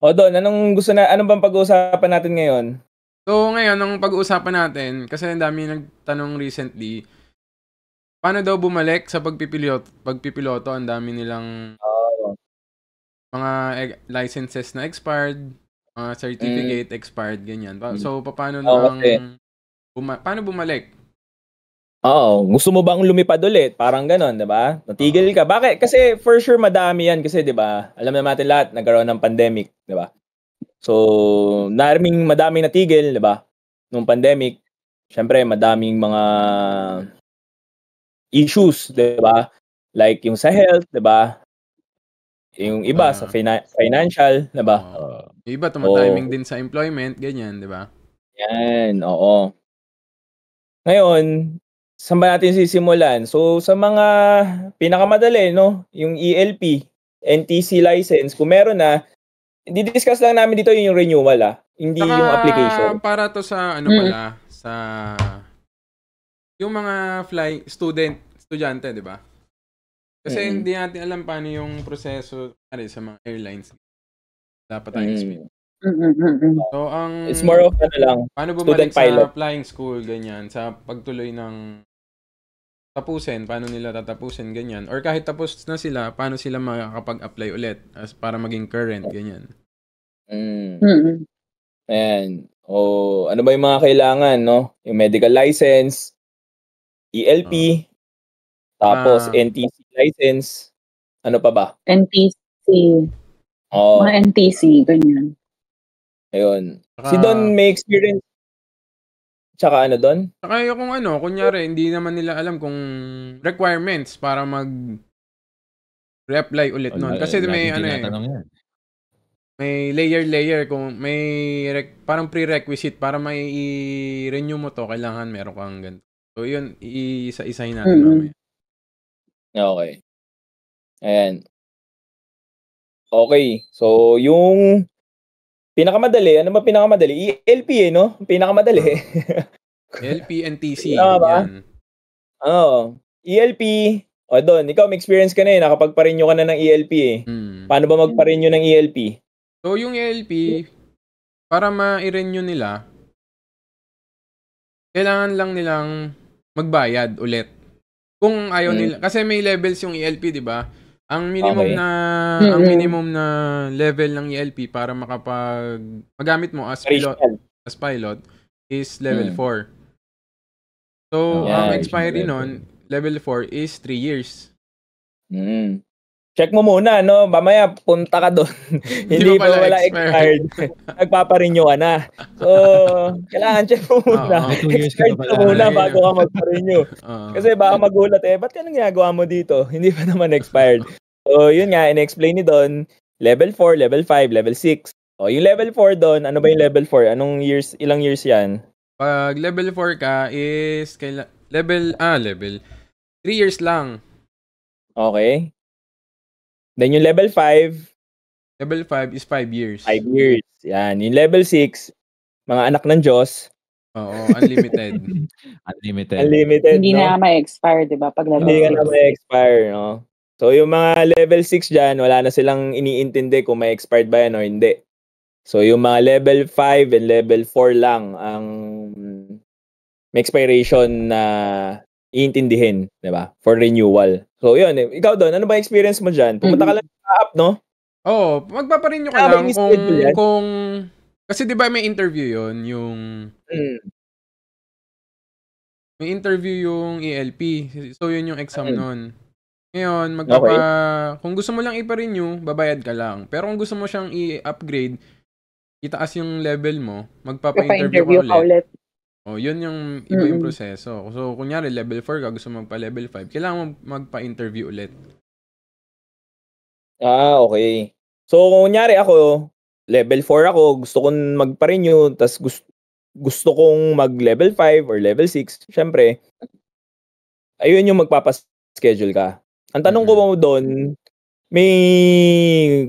O Don, ano bang pag-uusapan natin ngayon? So, ngayon, ang pag-uusapan natin, kasi ang dami nagtanong recently, paano daw bumalik sa pagpipiloto? Ang dami nilang Oo. mga licenses na expired, mga certificate expired, ganyan. So, paano Kasi paano bumalik? oo, gusto mo bang lumipad ulit? Parang gano'n, 'di ba? Natigil Oo. ka. Bakit? Kasi for sure madami 'yan kasi 'di ba? Alam naman natin lahat nagkaroon ng pandemic, 'di ba? So, madaming natigil, 'di ba? Nung pandemic. Siyempre madaming mga issues, 'di ba? Like yung sa health, 'di ba? Yung iba sa Ah, financial, 'di ba? oo. Yung iba O tumatiming din sa employment, ganyan, di ba? yan, oo. Ngayon, saan ba natin sisimulan? So, sa mga pinakamadali 'no, yung ELP, NTC license kung meron na, di-discuss lang namin dito yung renewal, Saka, hindi yung application. para to sa pala, sa yung mga estudyante, di ba? Kasi hindi natin alam paano yung proseso sa mga airlines. Dapat tayong speed. So, It's more of paano student bumalik pilot. sa flying school, ganyan, sa pagtuloy ng tapusin, paano nila tatapusin, ganyan. Or kahit tapos na sila, paano sila makakapag-apply ulit para maging current, ganyan. Ayan. O ano ba yung mga kailangan, no? Yung medical license, ELP, tapos NTC license, ano pa ba? NTC. Oo. Mga NTC, ganyan. Ayun. Si Don may experience tsaka ano Don? Saka yung kunyari, hindi naman nila alam kung requirements para re-apply ulit nun. Kasi may may layer kung may parang prerequisite para may i-renew mo to, kailangan meron kang ganito. So yun, isa-isahin natin mamaya. Okay. Ayan. Okay. So yung pinakamadali, ano ba pinakamadali? ELP no? Pinakamadali. ELP, NTC, yan. Oo. ELP, o Don, ikaw may experience ka na nakapagpa-renew ka na ng ELP Paano ba magpa-renew ng ELP? So yung ELP, para ma-renew nila, kailangan lang nilang magbayad ulit. Kung ayaw nila, kasi may levels yung ELP, di ba? Ang minimum na level ng ELP para magamit mo as pilot is level 4. So, ang expiry nun, level 4 is 3 years. Check mo muna, no? Mamaya punta ka doon. Hindi pa wala expired. Nagpapa-renew ka na. So, kailangan check mo muna. Expired ka muna bago ka magpa-renew. Kasi baka magulat ba't ka nang ginagawa mo dito? Hindi pa naman expired. So, yun nga, in-explain ni Don, level 4, level 5, level 6. O, yung level 4 Don, ano ba yung level 4? Ilang years yan? Pag level 4 ka is, level 3 years lang. Okay. Then yung level 5. Level 5 is 5 years. 5 years. Yan. Yung level 6, mga anak ng Diyos. Oo, unlimited. Unlimited, hindi na ma-expire, di ba? Pag level 6. Hindi ka na ma-expire, no? So, yung mga level 6 dyan, wala na silang iniintindi kung may expired ba yan o hindi. So, yung mga level 5 and level 4 lang ang may expiration na iintindihin, di ba? For renewal. So, yun. Ikaw Don, ano ba experience mo dyan? Pumunta ka lang sa app, no? Oo, magpaparenew ka lang kung kasi 'di ba may interview 'yon, may interview yung ELP. So yun yung exam nun. Ngayon, kung gusto mo lang ipa-renew, babayad ka lang. Pero kung gusto mo siyang i-upgrade, itaas yung level mo, magpapa-interview ka ulit. Oh, yun yung iba yung proseso. So, kunyari level 4 ka, gusto mo magpa-level 5, kailangan magpa-interview ulit. Okay. So, kunyari ako, level 4 ako, gusto kong magpa-renew, tas gusto kong mag-level 5 or level 6, syempre, ayun yung magpapa-schedule ka. Ang tanong ko mo doon, may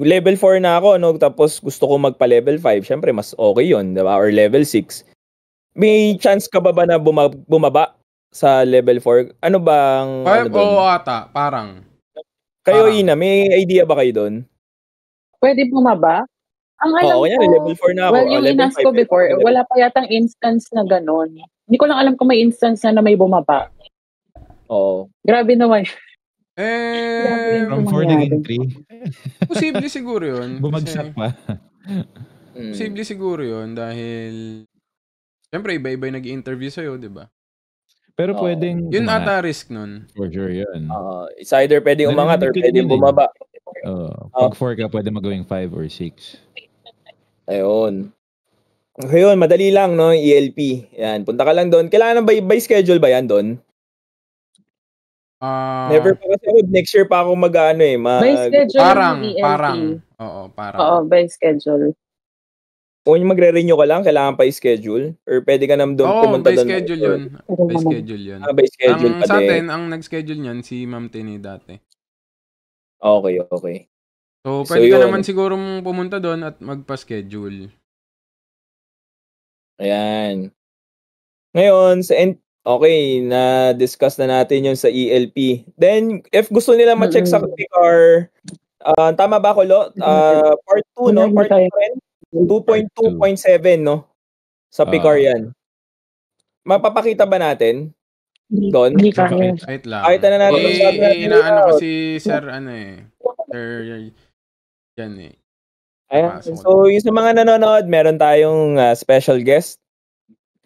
level 4 na ako, no? Tapos gusto ko magpa-level 5, syempre mas okay yun, di ba? Or level 6. May chance ka ba na bumaba sa level 4? Ano bang Oo ata, parang. Kayo Ina, may idea ba kayo doon? Pwede bumaba? Ang alam Oo, ko, kunyari level 4 na ako. well, yung Level inas 5 ko meron before, akong level. wala pa yatang instance na gano'n. Hindi ko lang alam kung may instance na may bumaba. Oo. Grabe naman. Grabe Eh, yun. From 4 nangyari. naging 3. posible siguro yun. Bumagsak pa. Posible siguro yun dahil siyempre iba-iba yung nag-i-interview sa'yo, di ba? Pero Oo. pwedeng Yun umangat. ata risk nun. For sure yun. It's either pwedeng umangat or Narinig ko din pwedeng yun eh. bumaba. Pag 4 ka, pwede magawing 5 or 6. Ayun. Ngayon, madali lang, no? ELP. Yan, punta ka lang doon. Kailangan by schedule ba yan doon? Never pa kasi ako. Next year pa ako mag-ano eh. By schedule Parang, yung ELP. parang. Oo, parang. Oo, by schedule. Kung mag-re-renew ka lang, kailangan pa i-schedule? Or pwede ka naman doon Oo, pumunta by doon? schedule yun. By schedule yun. By schedule Ang pa sa din. atin, ang nag-schedule niyan si Ma'am Tini dati. Okay. So, So, pwede ka yun. naman siguro pumunta doon at magpa-schedule. Ayan. Ngayon, okay, na-discuss na natin yung sa ELP. Then, if gusto nila ma-check sa Quickar, tama ba ako, Lo? Part 2, no? Part 2 rin? 2.2.7, no? Sa Picar yan. Mapapakita ba natin? Doon? Hindi kaya. Wait lang. Ay, na natin. Inaano ko si Sir, Sir, yan eh. Ayan. So, yung sa mga nanonood, meron tayong special guest.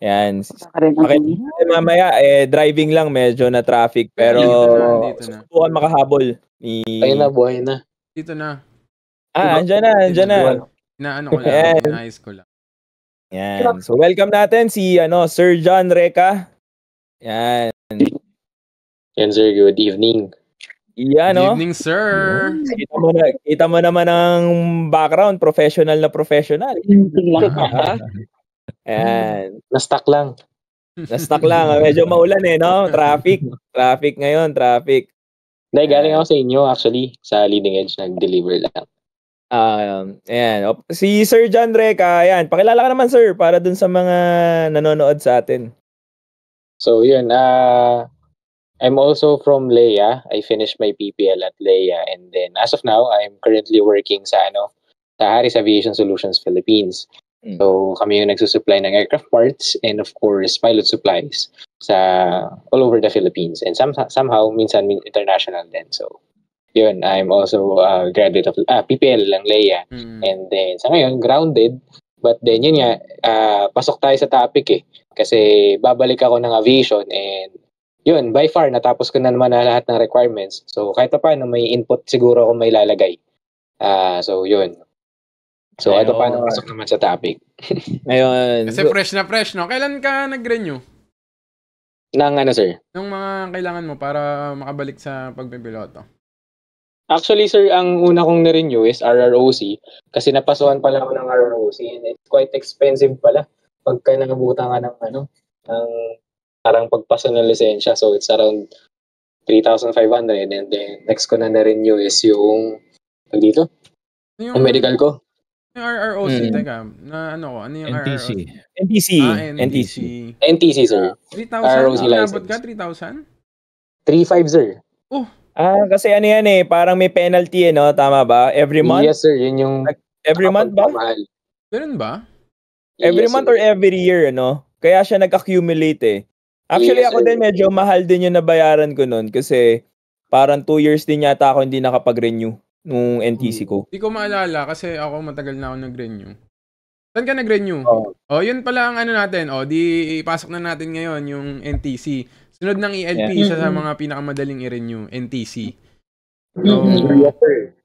Ayan. Pakita natin mamaya, driving lang, medyo na traffic. Pero, dito na. susubukan makahabol. Buhay na. Dito na. Andyan na. Inaano ko lang, inaayos ko lang. Yan. So, welcome natin si Sir John Reca. Yan. Yan, sir. Good evening. Yan, Good evening, sir. Kita mo naman ang background, professional na professional. Ayan. Na-stuck lang. Na-stuck lang. Medyo maulan no? Traffic ngayon. Hindi, galing ako sa inyo actually. Sa Leading Edge, nag-deliver lang. Ayan. Si Sir John Reca, ayan. Pakilala ka naman, sir, para dun sa mga nanonood sa atin. So, yun. I'm also from Leia. I finished my PPL at Leia. And then, as of now, I'm currently working sa Harris Aviation Solutions Philippines. So, kami yung nagsusupply ng aircraft parts and of course, pilot supplies sa all over the Philippines. And somehow, minsan international din. So, yun, I'm also a graduate of PPL lang, Leia. And then, sa ngayon, grounded. But then, yun nga, pasok tayo sa topic eh. Kasi babalik ako ng aviation and yun, by far, natapos ko na naman na lahat ng requirements. So, kahit pa paano, may input siguro ako may lalagay. So, yun. So, ito paano pasok naman sa topic. Ngayon. Kasi fresh, no? Kailan ka nag-renew? Nang sir? Nung mga kailangan mo para makabalik sa pagpipiloto. Actually, sir, ang una kong na-renew is RROC kasi napasuhan pala ako ng RROC and it's quite expensive pala pagka nangabutan ka ng parang pagpasa ng lisensya. So, it's around 3,500 and then next ko na-renew is yung dito? Yung medical ko. Yung RROC, teka. Ano yung NTC. RROC? NTC, sir. 3,000? RROC Inabot license. ka? 3,000? 3,500, sir. Oh. Kasi ano yan parang may penalty no? Tama ba? Every month? Yes, sir. Yun yung every month ba? Mahal. Ganun ba? Every Yes, month sir. or every year, Kaya siya nag-accumulate Actually, Yes, ako sir. din medyo mahal din yung nabayaran ko nun kasi parang 2 years din yata ako hindi nakapag-renew nung NTC ko. Hindi ko maalala kasi ako matagal na ako nag-renew. Saan ka nag-renew? Yun pala ang natin. Di ipasok na natin ngayon yung NTC. Sunod ng ELP, isa sa mga pinakamadaling i-renew, NTC. Yes, sir.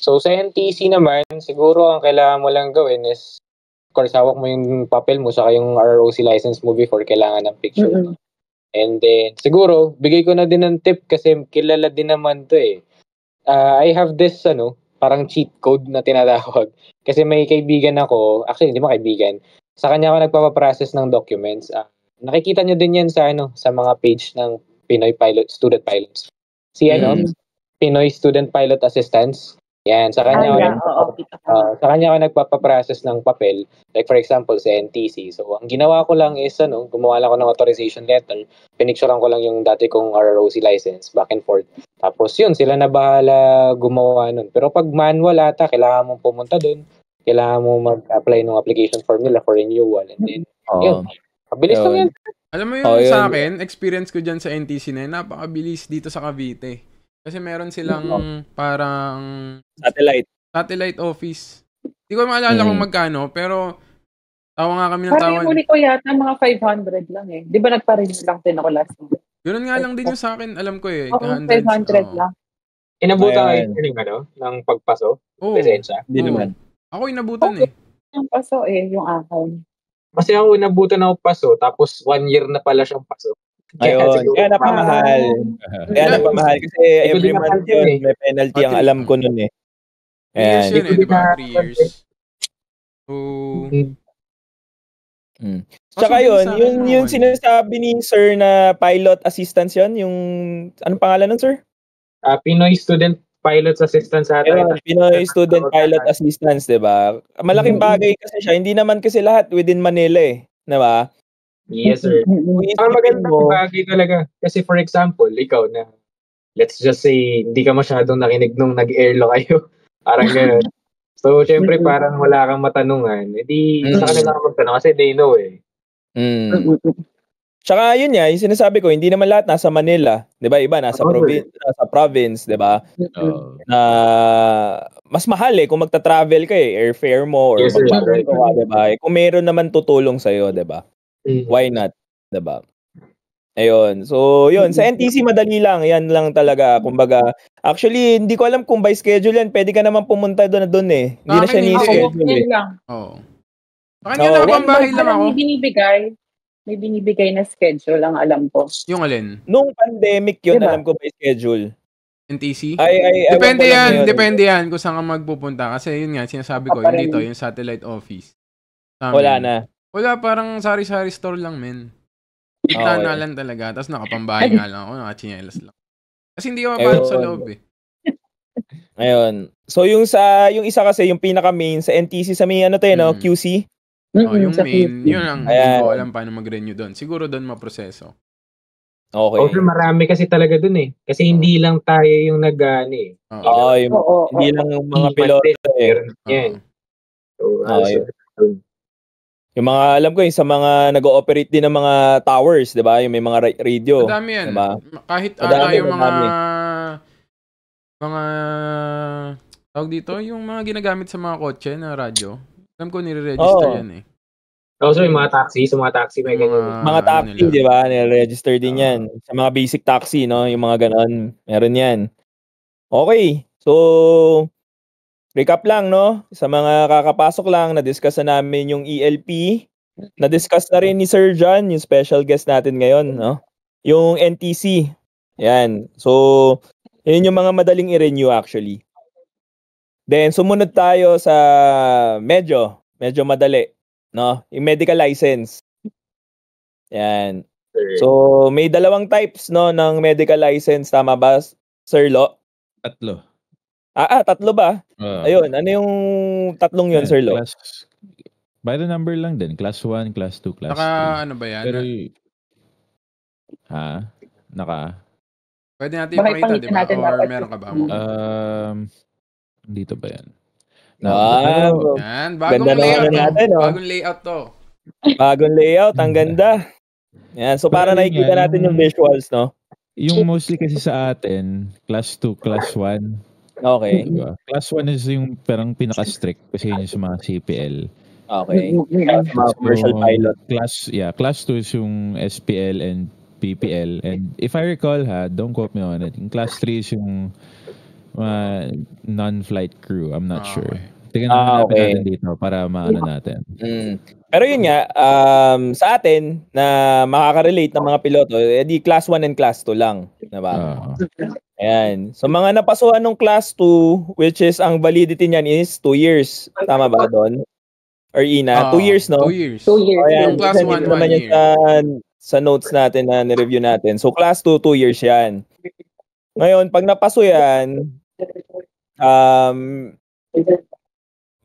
So, sa NTC naman, siguro ang kailangan mo lang gawin is, of course, hawak mo yung papel mo saka yung RROC license mo before kailangan ng picture. And then, siguro, bigay ko na din ng tip kasi kilala din naman to I have this, parang cheat code na tinatawag. Kasi may kaibigan ako, actually, hindi mo kaibigan, sa kanya ako nagpapaprocess ng documents. Nakikita nyo din yan sa mga page ng Pinoy Student Pilots. Pinoy Student Pilot Assistance. Yan, sa kanya sa kanya ako nagpapaprocess ng papel. Like for example, sa NTC. So, ang ginawa ko lang is, gumawa lang ako ng authorization letter. Pinicturean ko lang yung dati kong RROC license, back and forth. Tapos yun, sila na bahala gumawa nun. Pero pag manual ata, kailangan mong pumunta dun. kailangan mo mag-apply ng application form nila for renewal. And then, yun. Mabilis lang yan. Alam mo yung sa akin, experience ko dyan sa NTC na yun, napakabilis dito sa Cavite. Kasi meron silang parang satellite office. Hindi ko maalala kung magkano, pero tawa nga kami ng tawa. Parang huli ko yata mga 500 lang eh. Di ba nagpa-renew lang din ako last month? Ganun nga lang din yung sa akin, alam ko eh. 500 lang. Inabutan kayo ng pagpaso? Presensya? Hindi naman. Ako inabutan eh. Yung paso yung akin. Kasi ako inabutan ako paso, tapos 1 year na pala siyang paso. Ayun. Kaya napamahal. Kasi every month yun, may penalty ang alam ko nun eh. Ayan. 3 years yun eh, di ba? 3 years. So... Tsaka yung sinasabi ni Sir na pilot assistance yun, yung... Anong pangalan nun, Sir? Pinoy Student Pilot Assistance ata. Pinoy Student Pilot Assistance, diba? Malaking bagay kasi siya. Hindi naman kasi lahat within Manila eh. Diba? Yes, sir. Magandang bagay talaga. Kasi for example, ikaw na, let's just say, hindi ka masyadong nakinig nung nag-airlo kayo. Parang gano'n. So, syempre, parang wala kang matanungan. Edi, sa kanila ka magtanong kasi they know eh. Tsaka yun nga, yung sinasabi ko, hindi naman lahat nasa Manila. Diba? Iba, nasa province, diba? Mas mahal eh kung magta-travel ka eh. Airfare mo or mag-travel ka, diba? Kung meron naman tutulong sa'yo, diba? Why not? Diba? Ayun. So, yun. Sa NTC, madali lang. Yan lang talaga. Kumbaga, actually, hindi ko alam kung by schedule yan. Pwede ka naman pumunta doon eh. Hindi na siya ni-schedule eh. Oo. Kanya nakapambahay lang ako. May binibigay na schedule ang alam ko. Yung alin? Nung pandemic yun, alam ko by schedule. NTC? Depende yan kung saan ka magpupunta. Kasi yun nga, sinasabi ko, yun dito, yung satellite office. Wala na. Wala, parang sari-sari store lang, men. Kita na lang talaga. Tapos nakapambahay nga lang ako, nakachinelas lang. Kasi hindi ako mapalot sa loob eh. Ayun. So yung isa kasi, yung pinaka-main sa NTC sa may QC. Yung main, yun lang. Hindi ko alam paano mag-renew doon. Siguro doon maproseso. Okay. Also, marami kasi talaga doon eh. Kasi hindi lang tayo yung nag-ano eh. Hindi lang yung mga piloto eh. Yung mga, alam ko sa mga nag-ooperate din ng mga towers, di ba? Yung may mga radio. Madami yan. Diba? Kahit ata yung mga tawag dito, yung mga ginagamit sa mga kotse na radyo. Alam ko nire-register yan eh. Also, yung mga taxi, may ganyan. Mga taxi, di ba? Nire-register din yan. Sa mga basic taxi, no? Yung mga ganon. Meron yan. Okay. So, recap lang, no? Sa mga kakapasok lang, na-discuss na namin yung ELP. Na-discuss na rin ni Sir John, yung special guest natin ngayon, no? Yung NTC. Yan. So, yun yung mga madaling i-renew actually. Then, sumunod tayo sa medyo madali, no? Yung medical license. Yan. So, may dalawang types, no, ng medical license. Tama ba, Sir Lo? 3. Tatlo ba? Ayun, ano yung tatlong yun, Sir Lo? By the number lang din. Class 1, Class 2, Class 3. Ano ba yan? Pero, pwede natin ipakita, di ba? Or meron ka ba mo? Dito ba yan? Yan, bagong layout natin, bagong layout to. Bagong layout, ang ganda. Yan, so para nakikita natin yung visuals, no? Yung mostly kasi sa atin, Class 2, Class 1. Okay. Diba? Class 1 is yung parang pinaka-strict kasi yun yung sa mga CPL. Okay. Mga commercial pilot. Class 2 is yung SPL and PPL. And if I recall don't quote me on it. Yung Class 3 is yung non-flight crew. I'm not sure. Tingnan natin dito para maano natin. Pero yun nga, sa atin na makaka-relate ng mga piloto, di Class 1 and Class 2 lang. Diba? Ayan. So mga napasuhan ng Class 2, which is ang validity niyan is 2 years. Tama ba doon? Or Ina? 2 years, no? 2 years. 2 years. Yung Class 1, 1 year. Sa notes natin na nireview natin. So Class 2, 2 years yan. Ngayon, pag napaso yan,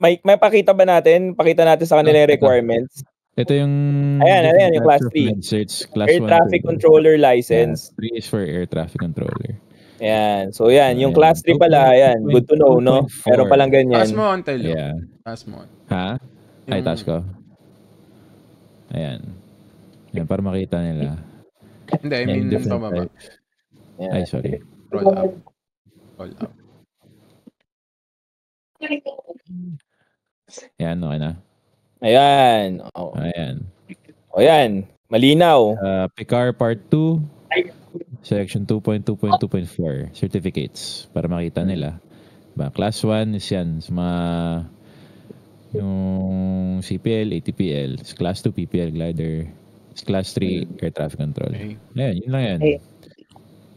may pakita ba natin? Pakita natin sa kanila yung requirements. Ito yung Ayan, yung Class 3. Class Air Traffic Controller License. 3 is for Air Traffic Controller. Ayan. So, yan. Yung Ayan. class 3 pala, ayan. Good to know, no? 2.4. Meron palang Taas ganyan. mo, Antelo. Yeah. Taas mo. Ha? Ay, taas ko. Ayan. Yan, para makita nila. Hindi, I Yan, mean, different pababa. type. Ay, sorry. Roll up. Roll up. Yan, okay na. Ayan. Oh. Ayan. O, yan. Malinaw. Picar Part 2, Section 2.2.2.4, Certificates, para makita nila. Class 1 is yan, sa mga yung CPL, ATPL. Class 2, PPL, Glider. Class 3, Air Traffic Control. Okay. Ayan, yun lang yan.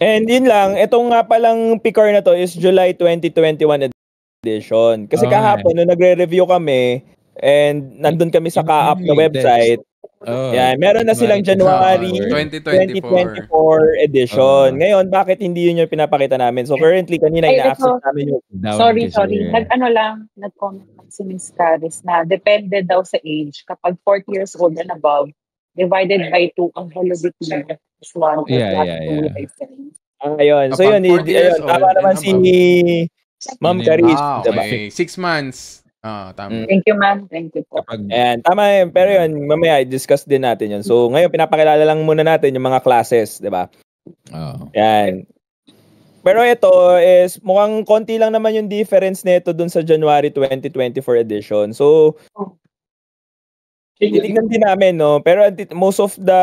And yun lang, itong nga palang Picar na to is July 2021 edition. Kasi kahapon, nung nagre-review kami, and nandun kami sa Kaap na website, yan, meron na silang January 2024 edition. Ngayon, bakit hindi yun yung pinapakita namin? So currently, kanina ina-access namin yung... Sorry. Nag-comment si Ms. Caris na depende daw sa age. Kapag 40 years old and above, divided by 2 ang validity is 1. Yeah. Ayun. So yun, tama naman si Ma'am Caris. Diba? Okay. 6 months. Tama. Thank you, ma'am. Thank you po. Ayan, tama yun. Pero yun, mamaya i-discuss din natin yun. So ngayon, pinapakilala lang muna natin yung mga classes, di ba? Ayan. Pero ito is mukhang konti lang naman yung difference nito dun sa January 2024 edition. So, titignan din namin, no? Pero most of the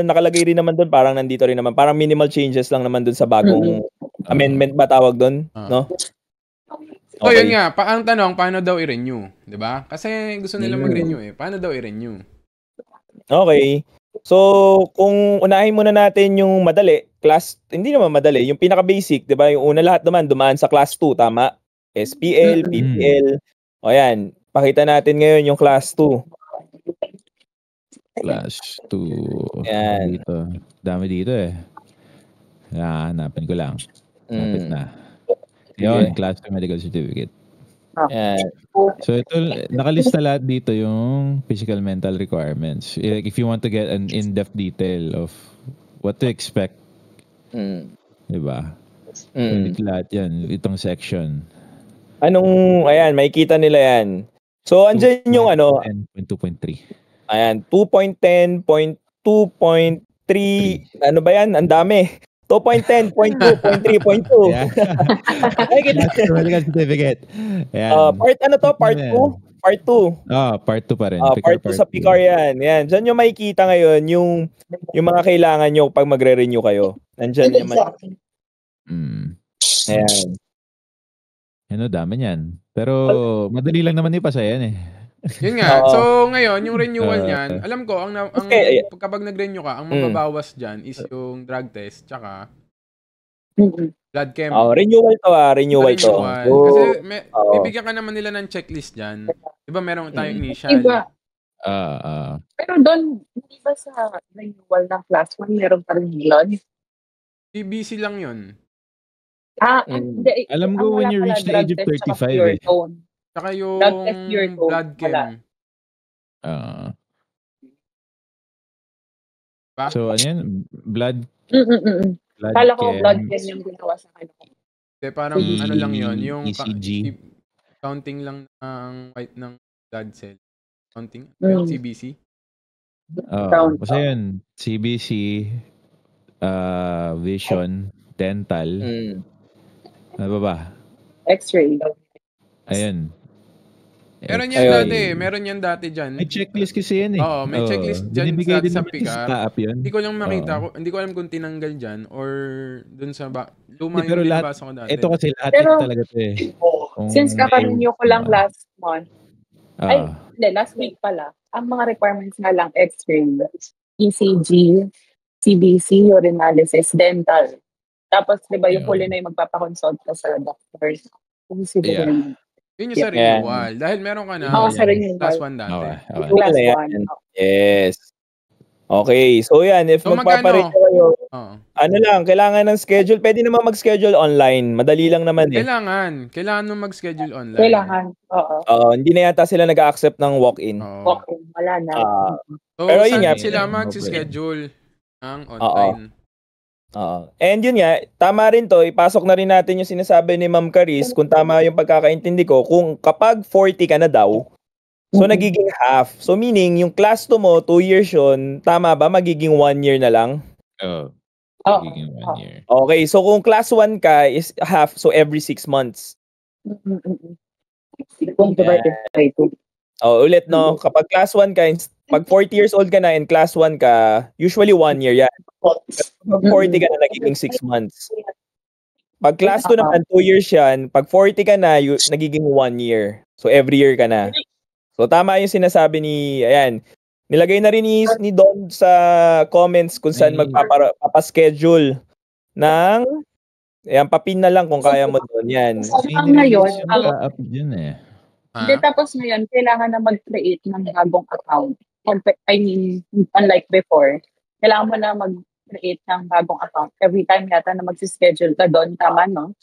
nakalagay rin naman dun, parang nandito rin naman. Parang minimal changes lang naman dun sa bagong amendment ba tawag dun? No? So, yun nga. Ang tanong, paano daw i-renew? Diba? Kasi gusto nila mag-renew eh. Paano daw i-renew? Okay. So, kung unahin muna natin yung madali, hindi naman madali, yung pinaka-basic, diba? Yung una lahat naman, dumaan sa class 2, tama? SPL, PPL. O yan, pakita natin ngayon yung class 2. Class 2. Yan. Dito. Dami dito eh. Hanapin ko lang. Hanapin na. Yun, Class 2 Medical Certificate. Yan. So ito, nakalista lahat dito yung physical mental requirements. Like if you want to get an in-depth detail of what to expect. Diba? Dito lahat yan, itong section. Ayan, makikita nila yan. So, andyan yung 2.10.2.3. Ayan, 2.10.2.3. Ano ba yan? Ang dami. 2.10.2.3.2. Medical certificate. Part Part 2? Part 2. Part 2 pa rin. Part 2 sa Picar yan. Yan. Diyan yung makikita ngayon yung mga kailangan nyo pag magre-renew kayo. Nandyan yung Ayan. Ano, dami niyan. Pero madali lang naman ipasa yan eh. Yun nga. So, ngayon, yung renewal niyan, alam ko, kapag nag-renew ka, ang mababawas dyan is yung drug test, tsaka blood chem. Renewal to. Renewal to. Kasi bibigyan ka naman nila ng checklist dyan. Diba meron tayong initial? Pero doon, hindi ba sa renewal ng class 1, meron pa rin blood? CBC lang yun. Hindi. Alam ko when you reach the age of 35 eh. Saka yung blood chem. So, ano yan? Blood Kala ko blood chem yung ginawa sa akin. Parang ano lang yun. Yung ECG. Counting lang ng white ng blood cell. Counting. CBC. Basta yun. CBC, vision, dental. Ano ba? X-ray. Ayun. Meron yan dati dyan. May checklist kasi yan eh. Oo, may checklist dyan dati sa Picar. Hindi ko lang makita. Hindi ko alam kung tinanggal dyan or dun sa luma yung binabasa ko dati. Ito kasi lahat talaga ito eh. Since kaka-renew ko lang last month, last week pala, ang mga requirements nga lang X-ray, ECG, CBC, urinalysis, dental. Tapos, di ba, yung huli na yung magpapakonsult ka sa doctor. Yun yung sa renewal. Dahil meron ka na sa renewal. Class 1 dati. Class 1. Yes. Okay. So, yan. If magpaparenew kayo, kailangan ng schedule. Pwede naman mag-schedule online. Madali lang naman eh. Kailangan mo mag-schedule online. Kailangan. Oo. Hindi na yata sila nag-accept ng walk-in. Walk-in. Wala na. So, pero yun nga. Sila mag-schedule ng online. And yun nga, tama rin to, ipasok na rin natin yung sinasabi ni Ma'am Caris, kung tama yung pagkakaintindi ko, kung kapag 40 ka na daw, so nagiging half. So meaning, yung class 2 mo, 2 years yun, tama ba? Magiging 1 year na lang? Magiging 1 year. Okay, so kung class 1 ka is half, so every 6 months. Ulit no, kapag class 1 ka, pag 40 years old ka na and class 1 ka, usually 1 year yan. Pag 40 ka na, nagiging 6 months. Pag class 2 naman, 2 years yan. Pag 40 ka na, nagiging 1 year. So every year ka na. So tama yung sinasabi ni, ayan, nilagay na rin ni Don sa comments kung saan magpapaschedule ng, ayan, papin na lang kung kaya mo doon. Yan. Ngayon, tapos ngayon, kailangan na mag-create ng bagong account. I mean, unlike before, kailangan mo na mag-create ng bagong account. Every time yata na mag-schedule ka doon, tama, no?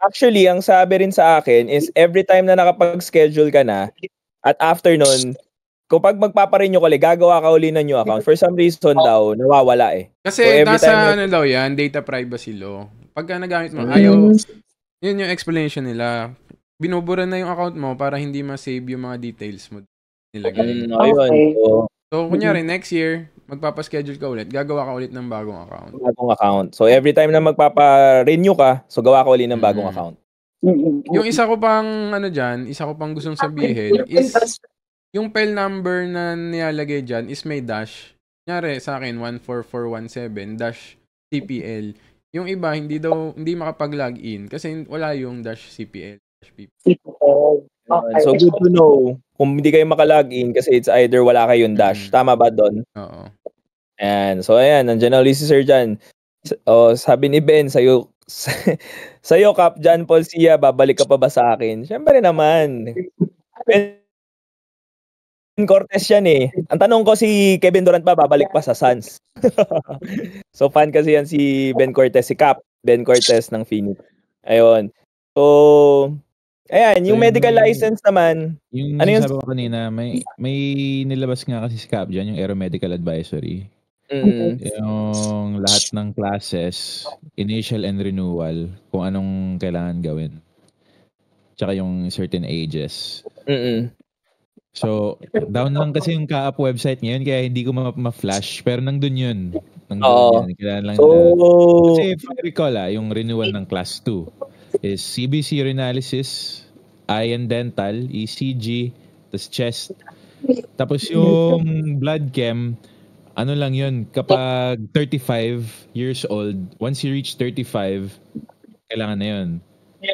Actually, ang sabi rin sa akin is every time na nakapag-schedule ka na, at after nun, kapag magpaparenew ka ulit, gagawa ka uli ng new account. For some reason daw, nawawala eh. Kasi so nasa daw yan, data privacy law. Pagka nagamit mo, ayaw, yun yung explanation nila. Binubura na yung account mo para hindi ma-save yung mga details mo nilagay. So, kunyari, next year, magpapaschedule ka ulit, gagawa ka ulit ng bagong account. So, every time na magpapa-renew ka, so gawa ka ulit ng bagong account. Yung isa ko pang gustong sabihin is, yung file number na nilalagay dyan is may dash. Kunyari, sa akin, 14417-CPL. Yung iba, hindi makapag-login kasi wala yung -CPL. So good to know kung hindi kayo makalogin kasi it's either wala kayong dash. Tama ba doon? Oo. And so ayan, nandiyan na ulit si Sir Jan. Sabi ni Ben, sa'yo Kap, John Paul Sia, babalik ka pa ba sa akin? Siyempre naman. Ben Cortez yan eh. Ang tanong ko, si Kevin Durant ba babalik pa sa Suns? So fan kasi yan si Ben Cortez, si Kap, Ben Cortez ng Phoenix. Ayun. So, ayan, yung medical license naman. Yung ano sabi ko kanina, may nilabas nga kasi si Cap dyan, yung Aeromedical Advisory. Yung lahat ng classes, initial and renewal, kung anong kailangan gawin. Tsaka yung certain ages. So, down lang kasi yung Kaap website ngayon, kaya hindi ko ma-flash. Pero nandun yun. Kailangan lang kasi if I recall, yung renewal ng class 2 is CBC urinalysis, eye and dental, ECG, tas chest. Tapos yung blood chem, ano lang yun, kapag 35 years old, once you reach 35, kailangan na yun.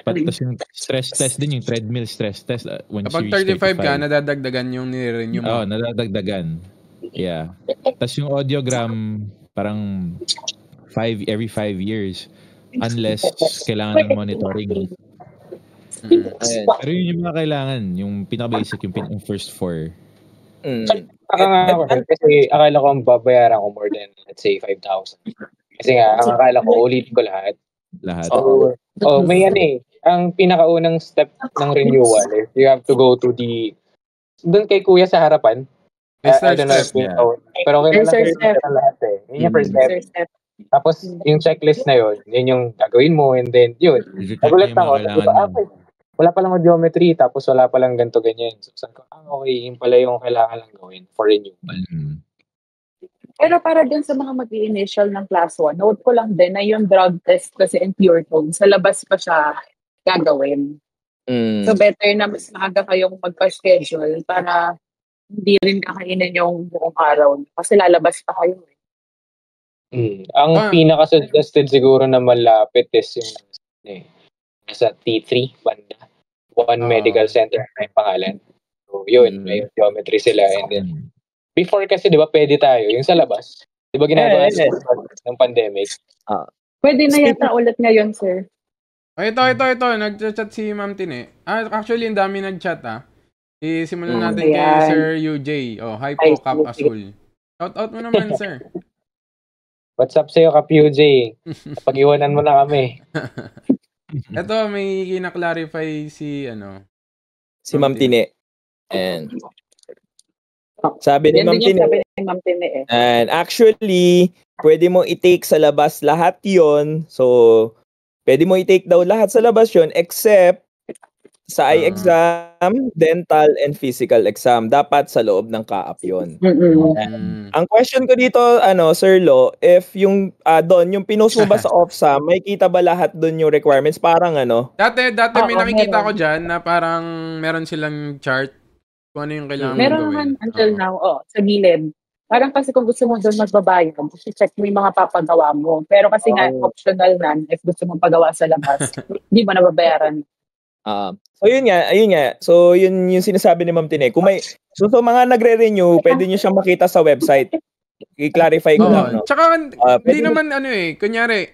Tapos yung stress test din, yung treadmill stress test. Kapag 35 ka, nadadagdagan yung nire-renew mo. Nadadagdagan. Yeah. Tapos yung audiogram, parang every 5 years. Unless kailangan ng monitoring. Pero yun yung mga kailangan, yung pinaka-basic, yung first 4. Kasi akala ko ang babayaran ko more than, let's say, 5,000. Kasi nga, ang akala ko, ulitin ko lahat. May ang pinakaunang step ng renewal is you have to go to doon kay kuya sa harapan. I don't know. Pero kailangan lahat eh. Yun yung first step. Tapos, yung checklist na yun yung gagawin mo, and then, yun. Nagulat ako, wala palang audiometry, tapos wala palang ganito, ganyan. So, sabi ko, okay, yun pala yung kailangan lang gawin for renewal. Pero para din sa mga mag-i-initial ng class 1, note ko lang din na yung drug test kasi in pure tone, sa labas pa siya gagawin. So, better na mas maaga kayong magpa-schedule para hindi rin kakainin yung buong araw. Kasi lalabas pa kayo. Ang pinaka-suggested siguro na malapit is yung nasa T3 banda. One medical center na yung pangalan. So, yun. May geometry sila. And then, before kasi, di ba, pwede tayo. Yung sa labas. Di ba ginagawa ng pandemic? Pwede na yata ulit ngayon, sir. Ito. Nag-chat si Ma'am Tine. Actually, ang dami nag-chat, Simulan natin kay Sir UJ. Hi po, Cap Azul. Shout out mo naman, sir. What's up sa'yo, Cap UJ? Pag-iwanan mo na kami. Ito, may kina-clarify si Ma'am Tine. And sabi ni Ma'am Tine. And actually, pwede mo i-take sa labas lahat yon. So, pwede mo i-take daw lahat sa labas yon except sa eye exam, dental, and physical exam. Dapat sa loob ng ka-up yun. Ang question ko dito, Sir Lo, if yung doon, yung pinost mo ba sa OFSAM, may kita ba lahat doon yung requirements? Parang Dati may nakikita ko dyan na parang meron silang chart kung ano yung kailangan meron naman until now, sa gilid. Parang kasi kung gusto mo doon magbabayad, check mo yung mga papagawa mo. Pero kasi nga, optional na, if gusto mong pagawa sa labas, hindi mo nababayaran. So yun nga. So yun yung sinasabi ni Ma'am Tine. Kung may mga nagre-renew, pwede niyo siyang makita sa website. I-clarify ko lang, no. Tsaka hindi naman kunyari,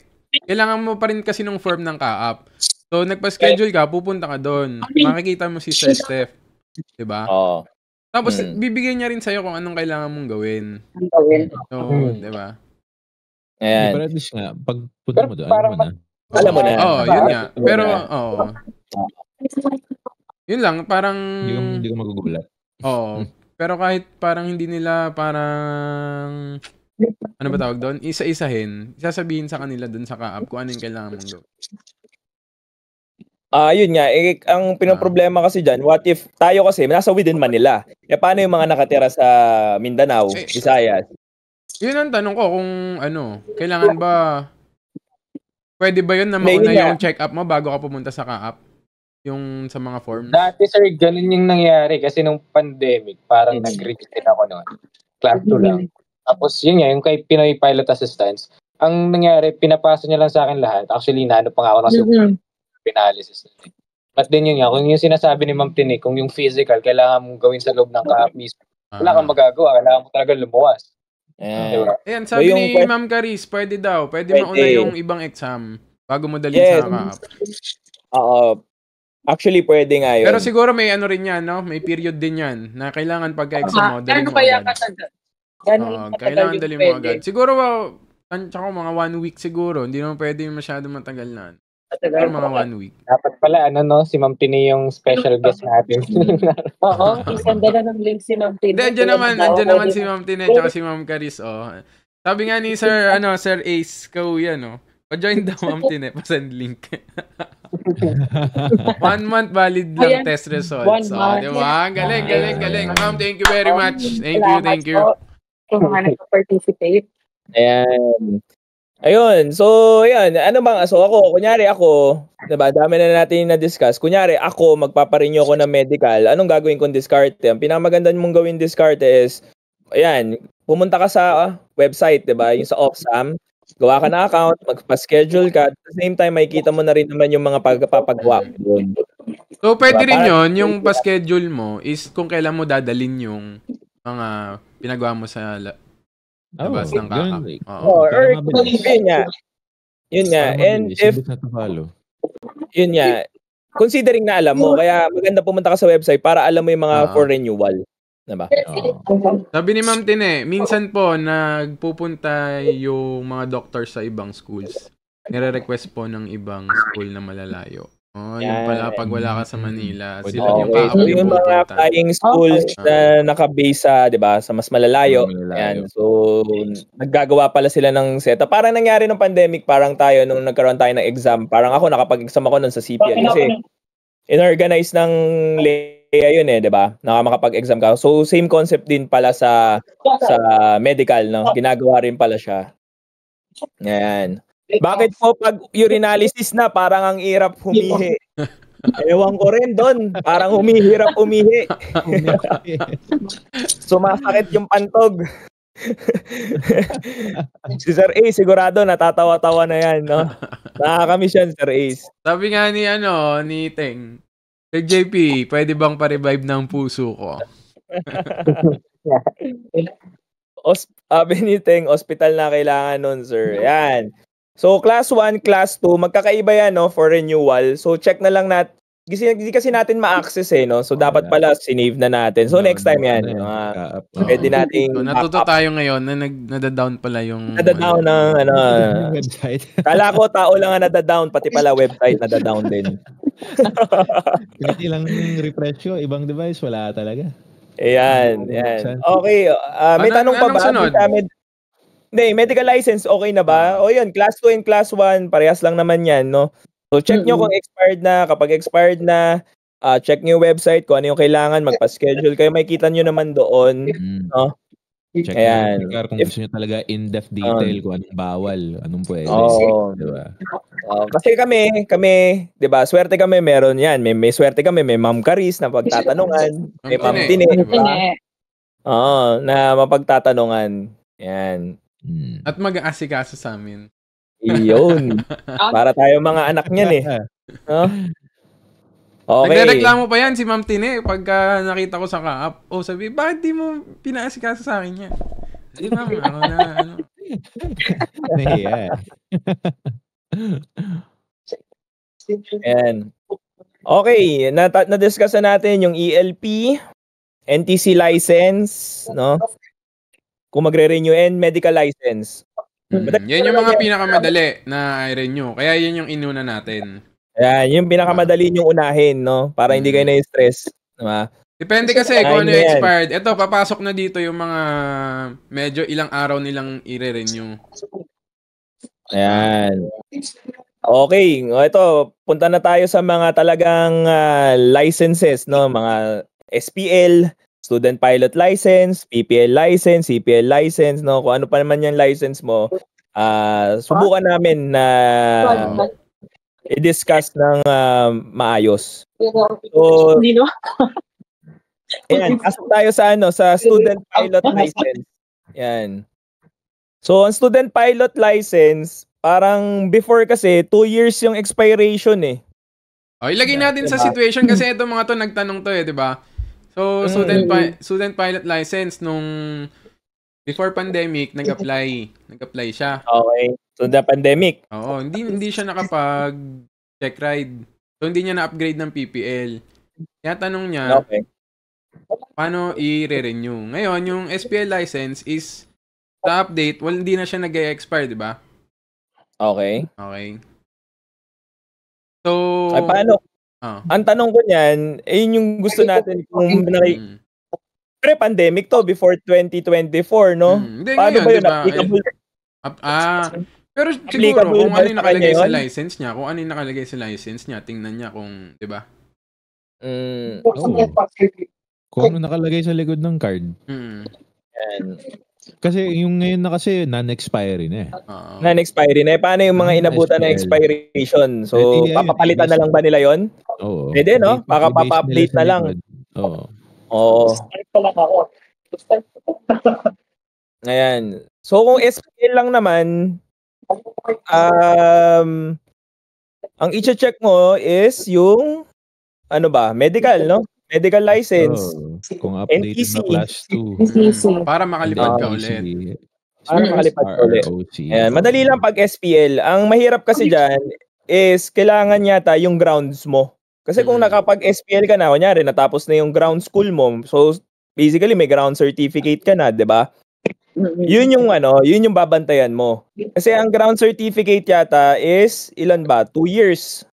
kailangan mo pa rin kasi ng form ng ka-up. So nagpa-schedule ka, pupunta ka doon. Makikita mo si Sir Steph, 'di ba? Tapos bibigyan niya rin sa'yo kung anong kailangan mong gawin. So, 'di ba? Ayan. Pero at least nga, pag punta mo doon, alam mo na. Yun nga. Pero, yun lang, parang... Hindi ko magugulat. Pero kahit parang hindi nila parang... Ano ba tawag doon? Isa-isahin. Sasabihin sa kanila doon sa ka-up kung ano yung kailangan mong gawin. Yun nga. Ang pinoproblema kasi dyan, what if tayo kasi nasa within Manila? Paano yung mga nakatira sa Mindanao, Visayas? Yun ang tanong ko kung kailangan ba... Pwede ba yun na mauna yung check-up mo bago ka pumunta sa ka-up? Yung sa mga forms? Dati, sir, ganun yung nangyari kasi nung pandemic, parang nag-reach din ako noon. Class 2 lang. Tapos, yun nga, yung kay Pinoy Pilot Assistance, ang nangyari, pinapasa niya lang sa akin lahat. Actually, naano pa nga ako ng analysis. But then yun nga, kung yung sinasabi ni Ma'am Tine, kung yung physical, kailangan mong gawin sa loob ng ka-up mismo, wala kang magagawa, kailangan mo talaga lumuwas. Ayan, sabi ni Ma'am Caris, pwede daw. Pwede mauna yung ibang exam bago mo dalhin sa ka-up. Actually, pwede nga yun. Pero siguro may rin yan, no? May period din yan na kailangan pagka-exam mo, dalhin mo agad. Kailangan dalhin mo agad. Siguro, tsaka mga 1 week siguro. Hindi naman pwede masyado matagal na. Pero mga 1 week. Dapat pala, si Ma'am Tine yung special guest natin. Isanda na ng link si Ma'am Tine. Andiyan naman si Ma'am Tine tsaka si Ma'am Caris, Sabi nga ni Sir Ace Kauya, pa-join daw Ma'am Tine, pa-send link. 1 month valid lang test results. Diba? Galing. Ma'am, thank you very much. Thank you. Kung mga nag-participate. Ayan. Ayun. So, ayan. Kunyari ako, diba, dami na natin na-discuss. Kunyari ako, magpaparenew ako ng medical. Anong gagawin kong diskarte? Ang pinakamaganda mong gawin diskarte is, ayan, pumunta ka sa website, diba, yung sa OFSAM. Gawa ka na account, magpa-schedule ka. At the same time, makikita mo na rin naman yung mga pagpapagawa doon. So, pwede rin yun, yung pa-schedule mo is kung kailan mo dadalin yung mga pinagawa mo sa labas ng ka-up. Yun nga. And if, yun nga, considering na alam mo, kaya maganda pumunta ka sa website para alam mo yung mga for renewal. Diba? Sabi ni Ma'am Tine, minsan po nagpupunta yung mga doctors sa ibang schools. Nire-request po ng ibang school na malalayo. Yun pala pag wala ka sa Manila. Sila yung ka-up yung mga flying schools na naka-base sa, 'di ba, sa mas malalayo. Yan. So naggagawa pala sila ng setup. Parang nangyari ng pandemic, parang tayo nung nagkaroon tayo ng exam. Parang ako nakapag-exam ako noon sa CPL kasi inorganize ng Leia yun 'di ba? Makapag-exam ka. So same concept din pala sa medical, no? Ginagawa rin pala siya. Yan. Bakit po pag urinalysis na parang ang hirap humihi? Ewan ko rin doon. Parang humihirap umihi. Sumasakit yung pantog. Si Sir Ace sigurado natatawa-tawa na yan, no? Nakakamiss yan, Sir Ace. Sabi nga ni Teng, Sir JP, pwede bang pa-revive ng puso ko? Sabi ni Teng, hospital na kailangan nun, sir. Yan. So, class 1, class 2, magkakaiba yan, no, for renewal. So, check na lang natin. Hindi kasi natin ma-access, no? So, dapat pala sinave na natin. So, next time yan. Pwede natin... So, natuto tayo ngayon na nadadown pala yung... Nadadown ng, website. Kala ko, tao lang ang nadadown, pati pala website nadadown din. Hindi lang refresh yung ibang device, wala talaga. Ayan. Okay. May tanong pa ba? Hindi, medical license, okay na ba? O yun, class 2 and class 1, parehas lang naman yan, no? So, check nyo kung expired na. Kapag expired na, check nyo yung website kung ano yung kailangan, magpa-schedule kayo. Makikita nyo naman doon, no? Check Ayan. nyo kung gusto nyo talaga in-depth detail kung anong bawal, anong pwede. Diba? Kasi kami, 'di ba? Swerte kami meron 'yan. May swerte kami, may Ma'am Caris na pagtatanungan, may Ma'am Tine, na mapagtatanungan. 'Yan. At mag-aasikaso sa amin. Iyon. Para tayo mga anak niyan eh. No? Okay. Nagrereklamo pa yan si Ma'am Tine pagka nakita ko sa ka-up. Sabi, bakit di mo pinaasikaso sa akin yan? Di ma'am, ako na, Ayan. Okay, na-discuss na natin yung ELP, NTC license, no? Kung magre-renew and medical license. Yan yung mga pinakamadali na i-renew. Kaya yun yung inuna natin. Ayan, yung pinakamadali yung unahin, no? Para hindi kayo na-stress. Diba? Depende kasi kung ano yung expired. Ito, papasok na dito yung mga medyo ilang araw nilang i-renew. Ayan. Okay, ito, punta na tayo sa mga talagang licenses, no? Mga SPL, Student Pilot License, PPL License, CPL License, no? Kung ano pa naman yung license mo, subukan namin na i-discuss ng maayos. So, ayan, pasok tayo sa Student Pilot License. Ayan. So, ang Student Pilot License, parang before kasi, 2 years yung expiration eh. Ilagay natin sa situation kasi ito mga to nagtanong to eh, di ba? So, student pilot license nung before pandemic, nag-apply siya. Okay. So, the pandemic. Oo, hindi siya nakapag-check ride. So, hindi niya na-upgrade ng PPL. Kaya tanong niya, paano i-renew? Ngayon, yung SPL license is sa update, hindi na siya nag-expire, di ba? Okay. So, ay, paano? Ang tanong ko niyan, yun yung gusto natin kung pre-pandemic to, before 2024, no? Hindi, paano ngayon, ba yun? Diba? Applicable? Pero siguro, kung ano yung nakalagay sa license niya, tingnan niya kung, di ba? Kung ano nakalagay sa likod ng card. Kasi yung ngayon na kasi non-expiry na eh. Non-expiry na eh. Paano yung mga inabutan na expiration? So, papapalitan na lang ba nila yon? Oo. Pwede, no? Papa-update na lang. Oo. Ayan. So, kung SPL lang naman, ang i-check mo is yung, medical, no? Medical license. Kung updated NTC. na class 2. Para makalipad ka ulit. Ayan, madali lang pag SPL. Ang mahirap kasi dyan is kailangan yata yung grounds mo. Kasi kung nakapag-SPL ka na, kunyari, natapos na yung ground school mo, so basically may ground certificate ka na, 'di ba? Yun yung babantayan mo. Kasi ang ground certificate yata is ilan ba? 2 years.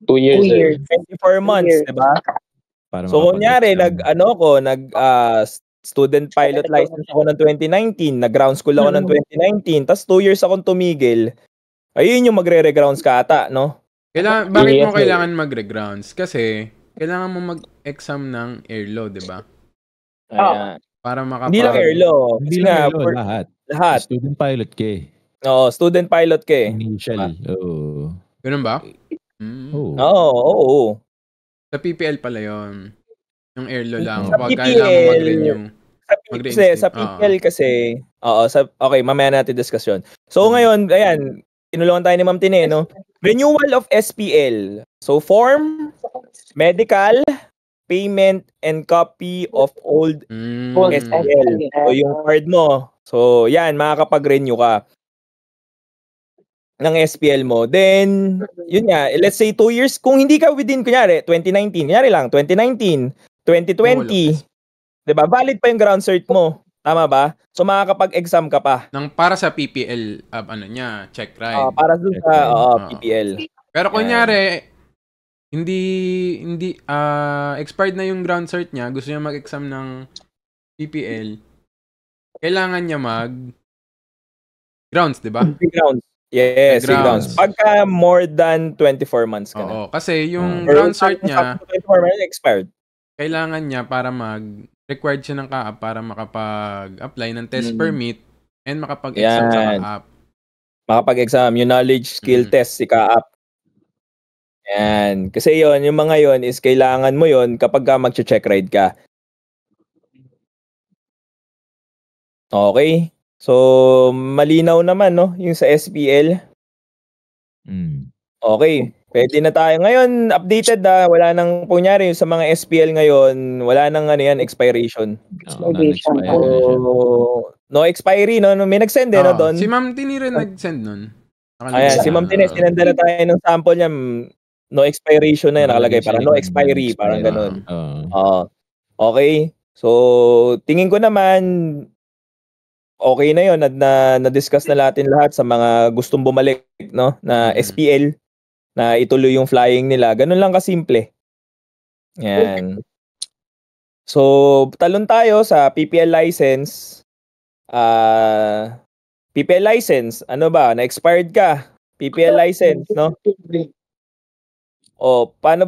2 years. 24 months, 'di ba? So kunyari student pilot license ako ng 2019, nag-ground school ako ng 2019, tas 2 years akong tumigil. Ayun yung magre-regrounds ka ata, no? Bakit mo kailangan magre-grounds? Kasi kailangan mo mag-exam ng airlaw, 'di ba? Para Hindi lang airlaw. Hindi lang airlaw, lahat. Student pilot ka eh. Oo, student pilot ka eh. Initial. Oo. Ganun ba? Oo. Sa PPL pala yun. Yung airlaw lang. Kapag kailangan mo mag-renew. Sa PPL kasi, okay, mamaya natin discussion. So ngayon, ayan, tinulungan tayo ni Ma'am Tine, no? Renewal of SPL. So form, medical, payment, and copy of old SPL. So yung card mo. So yan, makakapag-renew ka ng SPL mo. Then, yun nga, let's say 2 years, kung hindi ka within, kunyari, 2019, 2020, 'di ba? Valid pa yung ground cert mo. Tama ba? So, makakapag-exam ka pa. Para sa PPL, check ride. Para sa PPL. Pero kunyari, hindi expired na yung ground cert niya, gusto niya mag-exam ng PPL, kailangan niya Grounds, di ba? Grounds. Yes, grounds. Pagka more than 24 months ka na. Oo, kasi yung ground cert niya, 24 months expired. Kailangan niya para required siya ng CAAP para makapag-apply ng test permit and makapag-exam sa CAAP. Makapag-exam, yung knowledge skill test si CAAP. Yan. Kasi yon, yung mga yon is kailangan mo yon kapag ka mag-check ride ka. Okay. So, malinaw naman, no? Yung sa SPL. Okay. Pwede na tayo. Ngayon, updated na. Wala nang, kunyari, sa mga SPL ngayon, wala nang expiration. No expiry, no? May nag-send no, doon. Si Ma'am Tini rin nag-send nun. Ayan, si Ma'am Tini, sinenda na tayo ng sample niya. No expiration na yun, nakalagay. Parang no expiry, parang ganun. Okay. So, tingin ko naman, okay na yun. Na-discuss na natin lahat sa mga gustong bumalik, no? Na SPL, na ituloy yung flying nila. Ganun lang kasimple. Yan. So, talon tayo sa PPL license. PPL license, ano ba? Na-expired ka. PPL license, no? Paano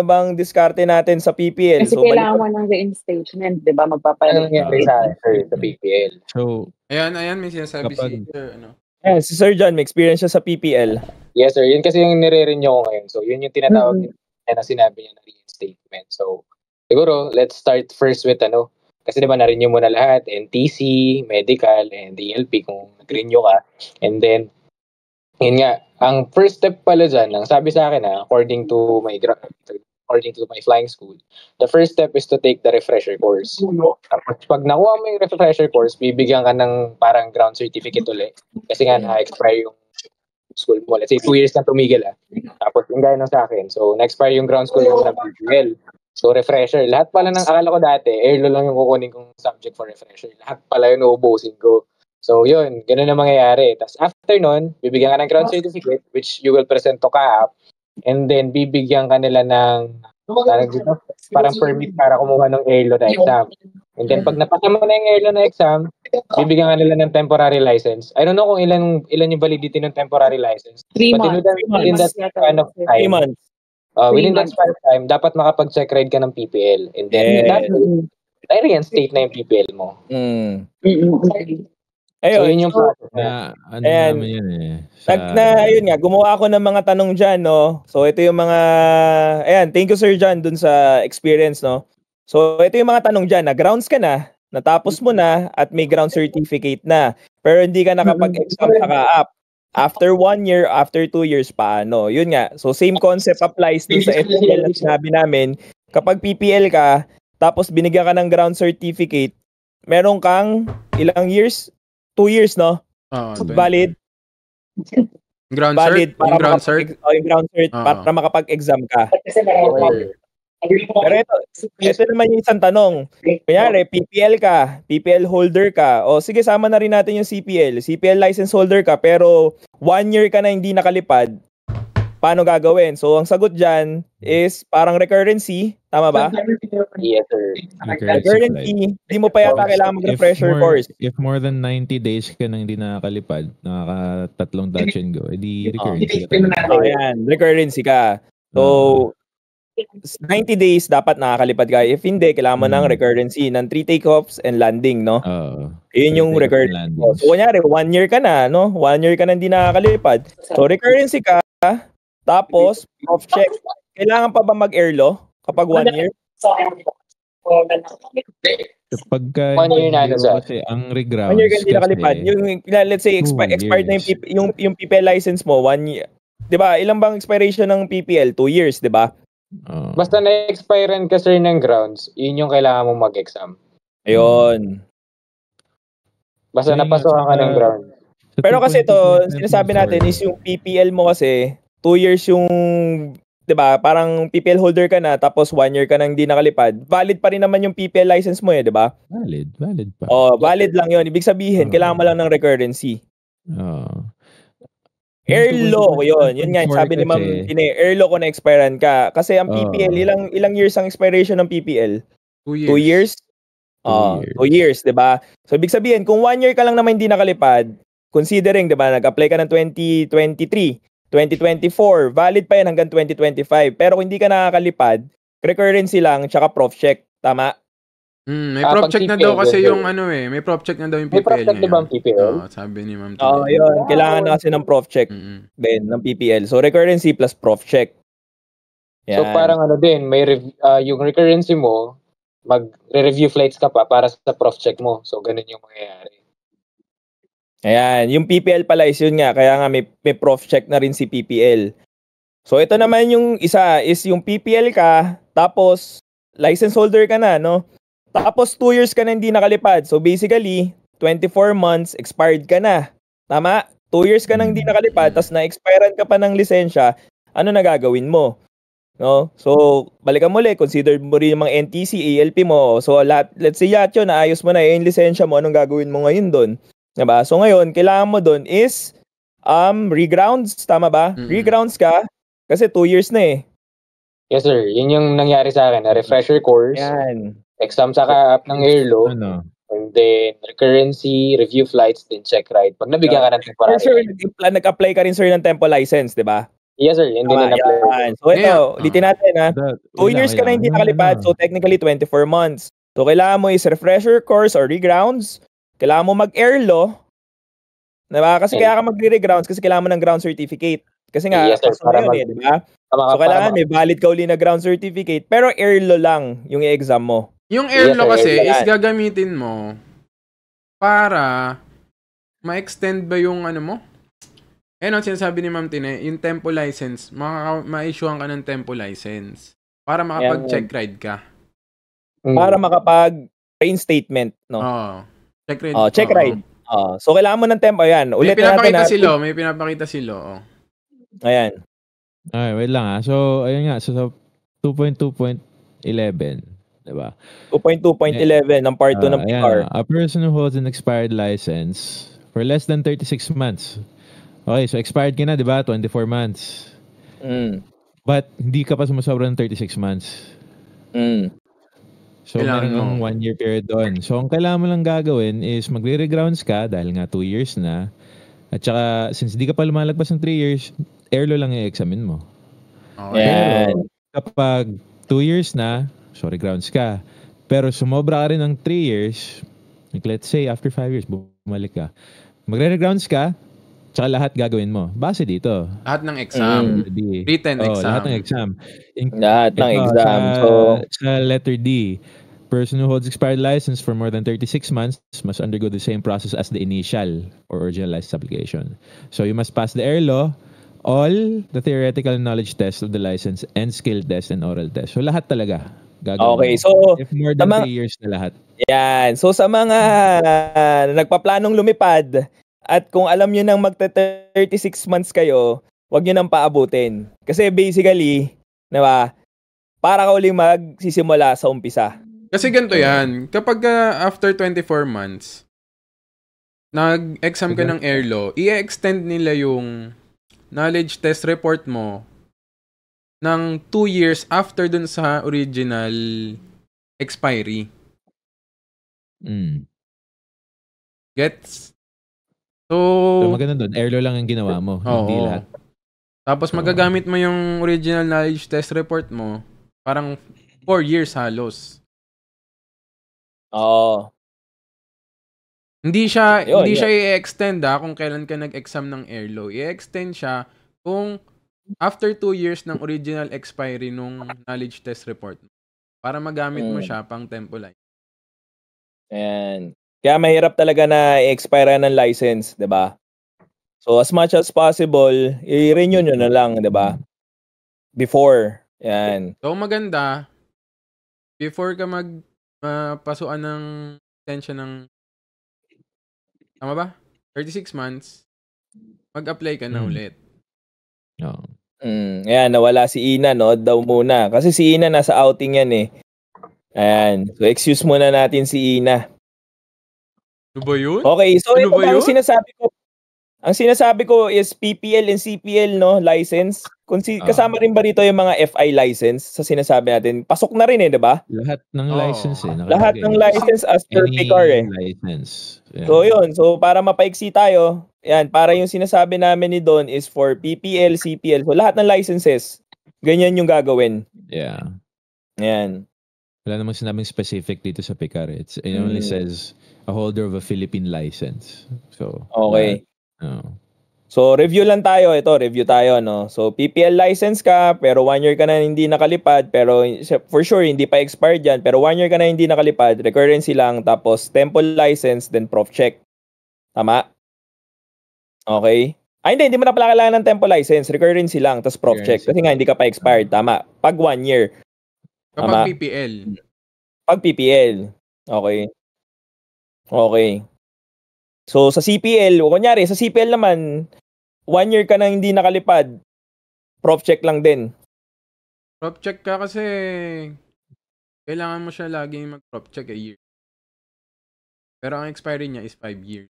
bang diskarte natin sa PPL? Kasi kailangan mo ng reinstatement, di ba? Magpapalit sa PPL. So, ayan, may sinasabi si Sir, si Sir John, may experience siya sa PPL. Yes, sir. Yun kasi yung nire-renew ko ngayon. So, yun yung tinatawag na sinabi niya na reinstatement. So, siguro, let's start first with kasi diba na-renew mo na lahat, NTC, medical, and DLP kung nag-renew ka. And then, yun nga, ang first step pala dyan, ang sabi sa akin according to my flying school, the first step is to take the refresher course. Tapos pag nakuha mo yung refresher course, bibigyan ka ng parang ground certificate ulit. Kasi nga na-expire yung school mo. Let's say 2 years na tumigil Tapos yung gaya ng sa akin. So, na-expire yung ground school mo na PPL. So, refresher. Lahat pala ng akala ko dati, airlo lang yung kukunin kong subject for refresher. Lahat pala yun uubusin ko. So, yun. Ganun na mangyayari. Tapos, after nun, bibigyan ka ng ground certificate, which you will present to CAAP. And then, bibigyan ka nila ng parang permit para kumuha ng airlo na exam. And then, pag napasa mo na yung airlo na exam, bibigyan ka nila ng temporary license. I don't know kung ilan yung validity ng temporary license. 3 months. Within that kind of time. 3 months. Within that span of time, dapat makapag-check ride ka ng PPL. And then, reinstate na yung PPL mo. Ayun, so yun yung process naman yun ayun nga, gumawa ako ng mga tanong dyan, no? So, ito yung mga, thank you Sir John dun sa experience, no? So, ito yung mga tanong dyan, na grounds ka na, natapos mo na, at may ground certificate na, pero hindi ka nakapag-exam sa CAAP. After 1 year, after 2 years, paano? Yun nga. So, same concept applies dun sa SPL na sinabi namin. Kapag PPL ka, tapos binigyan ka ng ground certificate, meron kang ilang years? 2 years, no? Valid. Ground valid cert? Yung ground cert? Yung ground cert para makapag-exam ka. Pero ito naman yung isang tanong. Kunyari, PPL ka, PPL holder ka, sige, sama na rin natin yung CPL license holder ka, pero 1 year ka na hindi nakalipad, paano gagawin? So, ang sagot dyan is parang recurrency, tama ba? Yes, sir. Recurrency, di mo pa yata kailangan mag-refresher course. If more than 90 days ka nang hindi nakakalipad, nakaka-3 touch and go, edi recurrency ka. Ayan, recurrency ka. So, 90 days dapat nakakalipad ka. If hindi, kailangan mo ng recurrency ng 3 takeoffs and landing, no? Yun yung recurrency. So, kunyari, 1 year ka na, no? 1 year ka na hindi nakakalipad. So, recurrency ka, tapos, off-check. Kailangan pa ba mag-airlo kapag 1 year? Pagka 1 year na kasi ang regrounds 1 year ka hindi nakalipad. Yung, let's say, expired na yung PPL license mo, 1 year. Diba, ilang bang expiration ng PPL? 2 years, diba? Basta na-expirean ka, sir, ng grounds, yun yung kailangan mong mag-exam. Ayun. Basta napasokan ka ng grounds. Pero kasi ito, sinasabi natin is yung PPL mo kasi, 2 years yung, diba, parang PPL holder ka na, tapos 1 year ka nang hindi nakalipad. Valid pa rin naman yung PPL license mo diba? Valid pa. Valid lang yun. Ibig sabihin, kailangan mo lang ng recurrency. Airlo yun. Yun nga, sabi ni Ma'am Tine, airlo ko na expirean ka. Kasi ang PPL, ilang years ang expiration ng PPL? 2 years. 2 years? 2 years, 'di ba? So ibig sabihin, kung 1 year ka lang naman hindi nakalipad, considering 'di ba, nag-apply ka ng 2023, 2024, valid pa 'yan hanggang 2025. Pero kung hindi ka nakakalipad, recurrency lang tsaka prof check, tama? May prof check na daw kasi yung may prof check na daw yung PPL. May prof check na ba ang PPL? Sabi ni Ma'am. Yun. Kailangan na kasi ng prof check din ng PPL. So recurrency plus prof check. Yan. So parang din, may yung recurrency mo, mag-review flights ka pa para sa prof check mo. So ganun yung mangyayari. Ayan, yung PPL pala is yun nga, kaya nga may prof check na rin si PPL. So ito naman yung isa is yung PPL ka, tapos license holder ka na, no? Tapos 2 years ka na hindi nakalipad. So basically, 24 months expired ka na. Tama? 2 years ka na hindi nakalipad, tapos na-expirean ka pa ng lisensya, ano na gagawin mo? No? So, balikan mo ulit, consider mo rin yung mga NTC, ALP mo. So, let's say yacht yun, naayos mo na yung lisensya mo, anong gagawin mo ngayon doon? Diba? So, ngayon, kailangan mo doon is regrounds, tama ba? Regrounds ka, kasi 2 years na eh. Yes, sir. Yun yung nangyari sa akin, na refresher course. Yan. Exam sa ka-up ng airlo. And then, recurrency, review flights, then check ride. Pag nabigyan ka ng temporary. Sir, nag-apply ka rin, sir, ng tempo license, di ba? Yes, sir. Hindi na na-apply. So, ito, ulitin natin, ha? 2 years ka na hindi nakalipad, so technically 24 months. So, kailangan mo is refresher course or regrounds. Kailangan mo mag-airlo. Diba? Kasi kaya ka mag-regrounds kasi kailangan mo ng ground certificate. Kasi nga, yes, sir, di ba? So, kailangan may valid ka uli na ground certificate, pero airlo lang yung i-exam mo. Yung airlo kasi is gagamitin mo para ma-extend ba yung ano mo? Ang sinasabi ni Ma'am Tine, yung tempo license, ma-issuean ka ng tempo license para makapag-check ride ka. Para makapag-reinstatement, no? Check ride. Check ride. So, kailangan mo ng tempo. Ayan, ulit natin. May pinapakita si Lo. Ayan. Okay, wait lang So, ayun nga. So, 2.2.11, diba? 2.2.11 ng part 2 ng PAR. A person who holds an expired license for less than 36 months. Okay, so expired ka na, diba? 24 months. But, hindi ka pa sumasobra ng 36 months. So, meron ng 1 year period doon. So, ang kailangan mo lang gagawin is magre-regrounds ka dahil nga 2 years na. At saka, since di ka pa lumalagpas ng 3 years, airlo lang i-examine mo. Pero, kapag 2 years na, grounds ka. Pero sumobra ka rin ng 3 years, like let's say, after 5 years, bumalik ka. Magre-grounds ka, tsaka lahat gagawin mo. Base dito. Lahat ng exam. Written exam. Lahat ng exam. Lahat ng exam. Sa letter D, person who holds expired license for more than 36 months must undergo the same process as the initial or original license application. So you must pass the airlo, all the theoretical knowledge test of the license, and skill test and oral test. So lahat talaga gagawin. Okay, so if more than 3 years na lahat. Yan. So sa mga nagpaplanong lumipad at kung alam nyo nang magta-36 months kayo, wag nyo nang paabutin. Kasi basically, diba, para ka uling magsisimula sa umpisa. Kasi ganito yan. Kapag after 24 months, nag-exam ka ng airlo, i-extend nila yung knowledge test report mo ng 2 years after dun sa original expiry. Gets? So maganda dun. Airlo lang ang ginawa mo. Hindi lahat. Tapos magagamit mo yung original knowledge test report mo parang 4 years halos. Hindi siya i-extend kung kailan ka nag-exam ng airlo. I-extend siya kung after 2 years ng original expiry nung knowledge test report para magamit mo siya pang tempo license. Ayan. Kaya mahirap talaga na i-expire ng license, 'di ba? So as much as possible, i-renew nyo na lang, 'di ba? Before. Yan. So maganda before ka pasuan ng lisensya ng tama ba? 36 months, mag-apply ka na ulit. Ayan, nawala si Ina, no? Daw muna. Kasi si Ina nasa outing yan eh. Ayan. So excuse muna natin si Ina. Ano ba yun? Okay, so ito ba yung sinasabi ko? Ang sinasabi ko is PPL and CPL, no, license. Kasama rin ba dito yung mga FI license sa sinasabi natin? Pasok na rin di ba? Lahat ng license Lahat ng license as per PICAR license. Yeah. So yun, so para mapaiksi tayo, yan, para yung sinasabi namin ni Don is for PPL, CPL. So lahat ng licenses, ganyan yung gagawin. Yeah. Yan. Wala namang sinabing specific dito sa PICAR. It only says a holder of a Philippine license. So, okay. So, review lang tayo. Ito, review tayo, no? So, PPL license ka, pero 1 year ka na hindi nakalipad, pero for sure, hindi pa expired yan, pero 1 year ka na hindi nakalipad, recurrency lang, tapos temple license, then prof check. Tama? Okay? Hindi mo na pala kailangan ng temple license, recurrency lang, tapos prof check. Kasi nga, hindi ka pa expired. Tama. Pag 1 year. Tama? Kapag PPL. Pag PPL. Okay. Okay. So, sa CPL, kunyari, sa CPL naman, 1 year ka na hindi nakalipad, prof check lang din. Prof check ka kasi kailangan mo siya laging mag-prof check a year. Pero ang expiry niya is 5 years.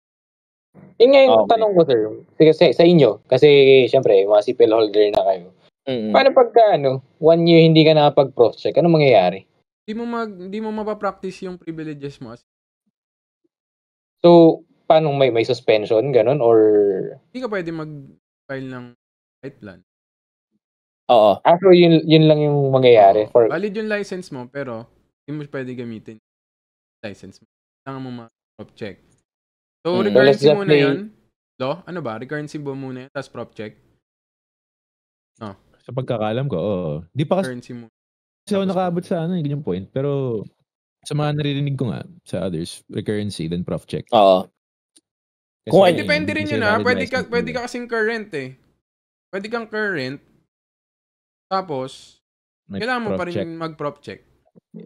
Yun nga yung tanong ko, sir. Kasi sa inyo, kasi syempre, mga CPL holder na kayo. Paano pagka 1 year hindi ka nakapag-prof check, anong mangyayari? Hindi mo mapapractice yung privileges mo. So, paano may suspension, ganun, or... Hindi ka pwede mag-file ng flight plan. Oo. So yun lang yung mangyayari. Valid yung license mo, pero hindi mo pwede gamitin yung license mo. Kailangan mo ma-prop check. So, recurrency muna yun. Ano ba? Recurrency ba muna yun, tapos prop check? No. Sa pagkakalam ko, Di pa recurrency muna. Kasi ako nakaabot sa yung point. Pero sa mga naririnig ko nga, sa others, recurrency, then prof check. Oo. Kung depende rin yun pwede ka kasing current Pwede kang current, tapos, kailangan mo pa rin mag-prop check.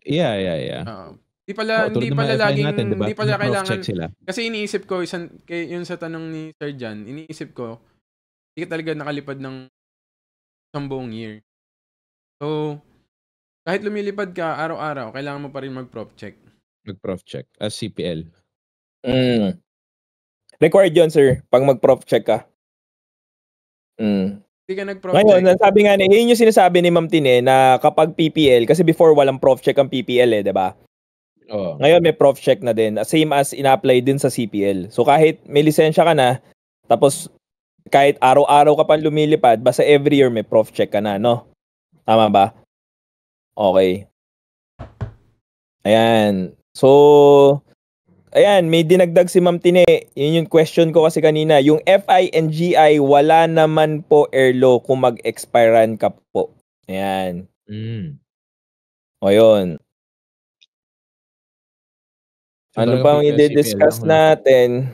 Yeah. Hindi pala kailangan, kasi iniisip ko, yun sa tanong ni Sir Jan, iniisip ko, hindi ka talaga nakalipad ng isang buong year. So, kahit lumilipad ka araw-araw, kailangan mo pa rin mag-prop check. Mag-prop check as CPL. Required yun, sir, pag mag-prof check ka. Hindi ka nag-prof ngayon, check. sabi nga yun yung sinasabi ni Ma'am Tine na kapag PPL, kasi before walang prof check ang PPL diba? Ngayon may prof check na din, same as ina-apply din sa CPL. So kahit may lisensya ka na, tapos kahit araw-araw ka pa lumilipad, basta every year may prof check ka na, no? Tama ba? Okay. Ayan. So, may dinagdag si Ma'am Tine. Yun yung question ko kasi kanina. Yung FI and GI, wala naman po airlaw kung mag-expirean ka po. Ayan. O yun. So, ano bang i-discuss natin?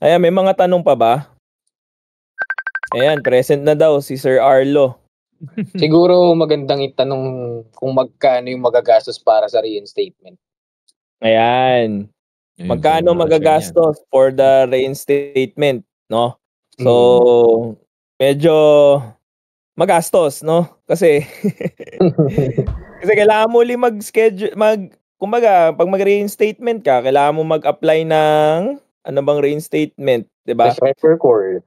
Ayan, may mga tanong pa ba? Ayan, present na daw si Sir Arlo. Siguro magandang itanong kung magkano yung magagastos para sa reinstatement. Ayan. Magkano magagastos for the reinstatement, no? So, medyo magastos, no? Kasi kailangan mo ulit mag-schedule, kumbaga, pag mag-reinstatement ka, kailangan mo mag-apply ng ano bang reinstatement, 'di ba? Refresher course.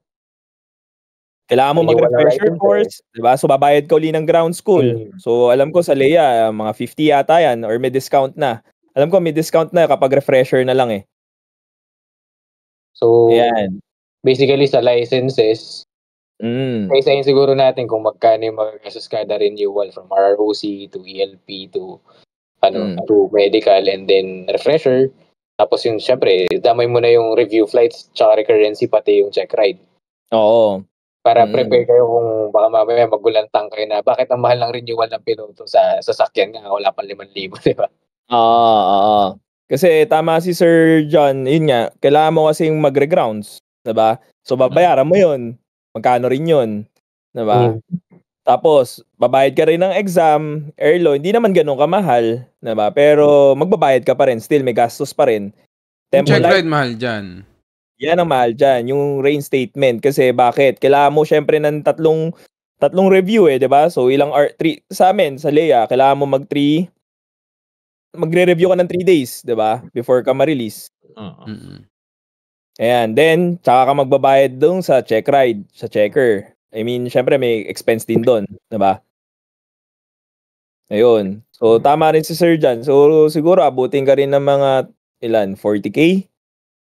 Kailangan mo mag-refresher course, 'di ba? So babayad ka uli ng ground school. So alam ko sa Leia, mga 50 yata 'yan or may discount na. Alam ko may discount na kapag refresher na lang So ayan. Basically sa licenses, kaysahin siguro natin kung magkano yung magagastos kada renewal from ROC to ELP to to medical and then refresher. Tapos yung syempre, damay mo na yung review flights tsaka recurrency pati yung check ride. Oo. Para prepare kayo kung baka mamaya magulantang kayo na bakit ang mahal ng renewal ng piloto sa sasakyan nga wala pang 5,000, di ba? Kasi tama si Sir John, yun nga, kailangan mo kasing magre-grounds, di ba? So babayaran mo yun. Magkano rin yun, di ba? Tapos, babayad ka rin ng exam, airlaw, hindi naman ganun kamahal, di ba? Pero magbabayad ka pa rin, still may gastos pa rin. Yung check ride mahal dyan. Yan ang mahal dyan, yung reinstatement. Kasi bakit? Kailangan mo syempre ng tatlong review di ba? So ilang 3 sa amin, sa Leia, kailangan mo mag 3 magre-review ka ng 3 days, 'di ba? Before ka ma-release. Ayan, then tsaka ka magbabayad doon sa check ride, sa checker. I mean, syempre may expense din doon, 'di ba? Ayun. So tama rin si Sir Jan. So siguro abutin ka rin ng mga ilan, 40K?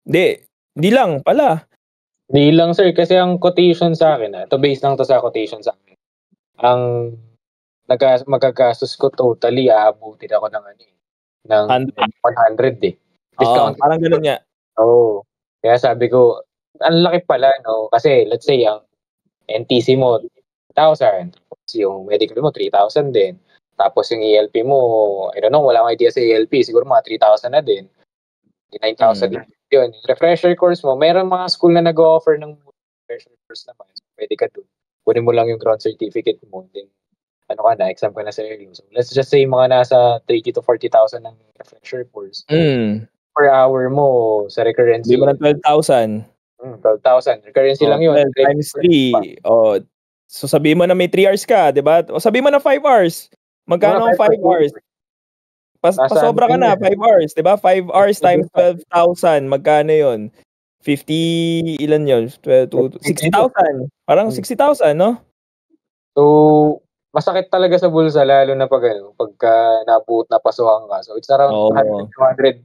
Hindi lang pala. Di lang sir, kasi ang quotation sa akin, ito based lang to sa quotation sa akin. Ang magagastos ko totally, aabutin ako ng ng 100 eh. Discount. Parang ganun nga. Oo. Kaya sabi ko, ang laki pala, no? Kasi let's say, ang NTC mo, 1,000. Yung medical mo, 3,000 din. Tapos yung ELP mo, I don't know, wala akong idea sa ELP. Siguro mga 3,000 na din. 9,000 lang. Yun, yung refresher course mo, mayroong mga school na nag-offer ng refresher course naman. So, pwede ka doon. Kunin mo lang yung ground certificate mo. Then, exam ka na sa early. So, let's just say mga nasa 30 to 40,000 ng refresher course. Per hour mo sa recurrency. Hindi mo ng 12,000. 12,000. Recurrency lang yun. Times 3. So, sabihin mo na may 3 hours ka, di ba? O sabihin mo na 5 hours. Magkano ang 5 hours? Pasobra ka na, 5 hours, di ba? 5 hours times 12,000, magkano yun? 50, ilan yun? 60,000. Parang 60,000, no? So, masakit talaga sa bulsa, lalo na pagka nabuot na pasukan ka. So, it's around 120,000.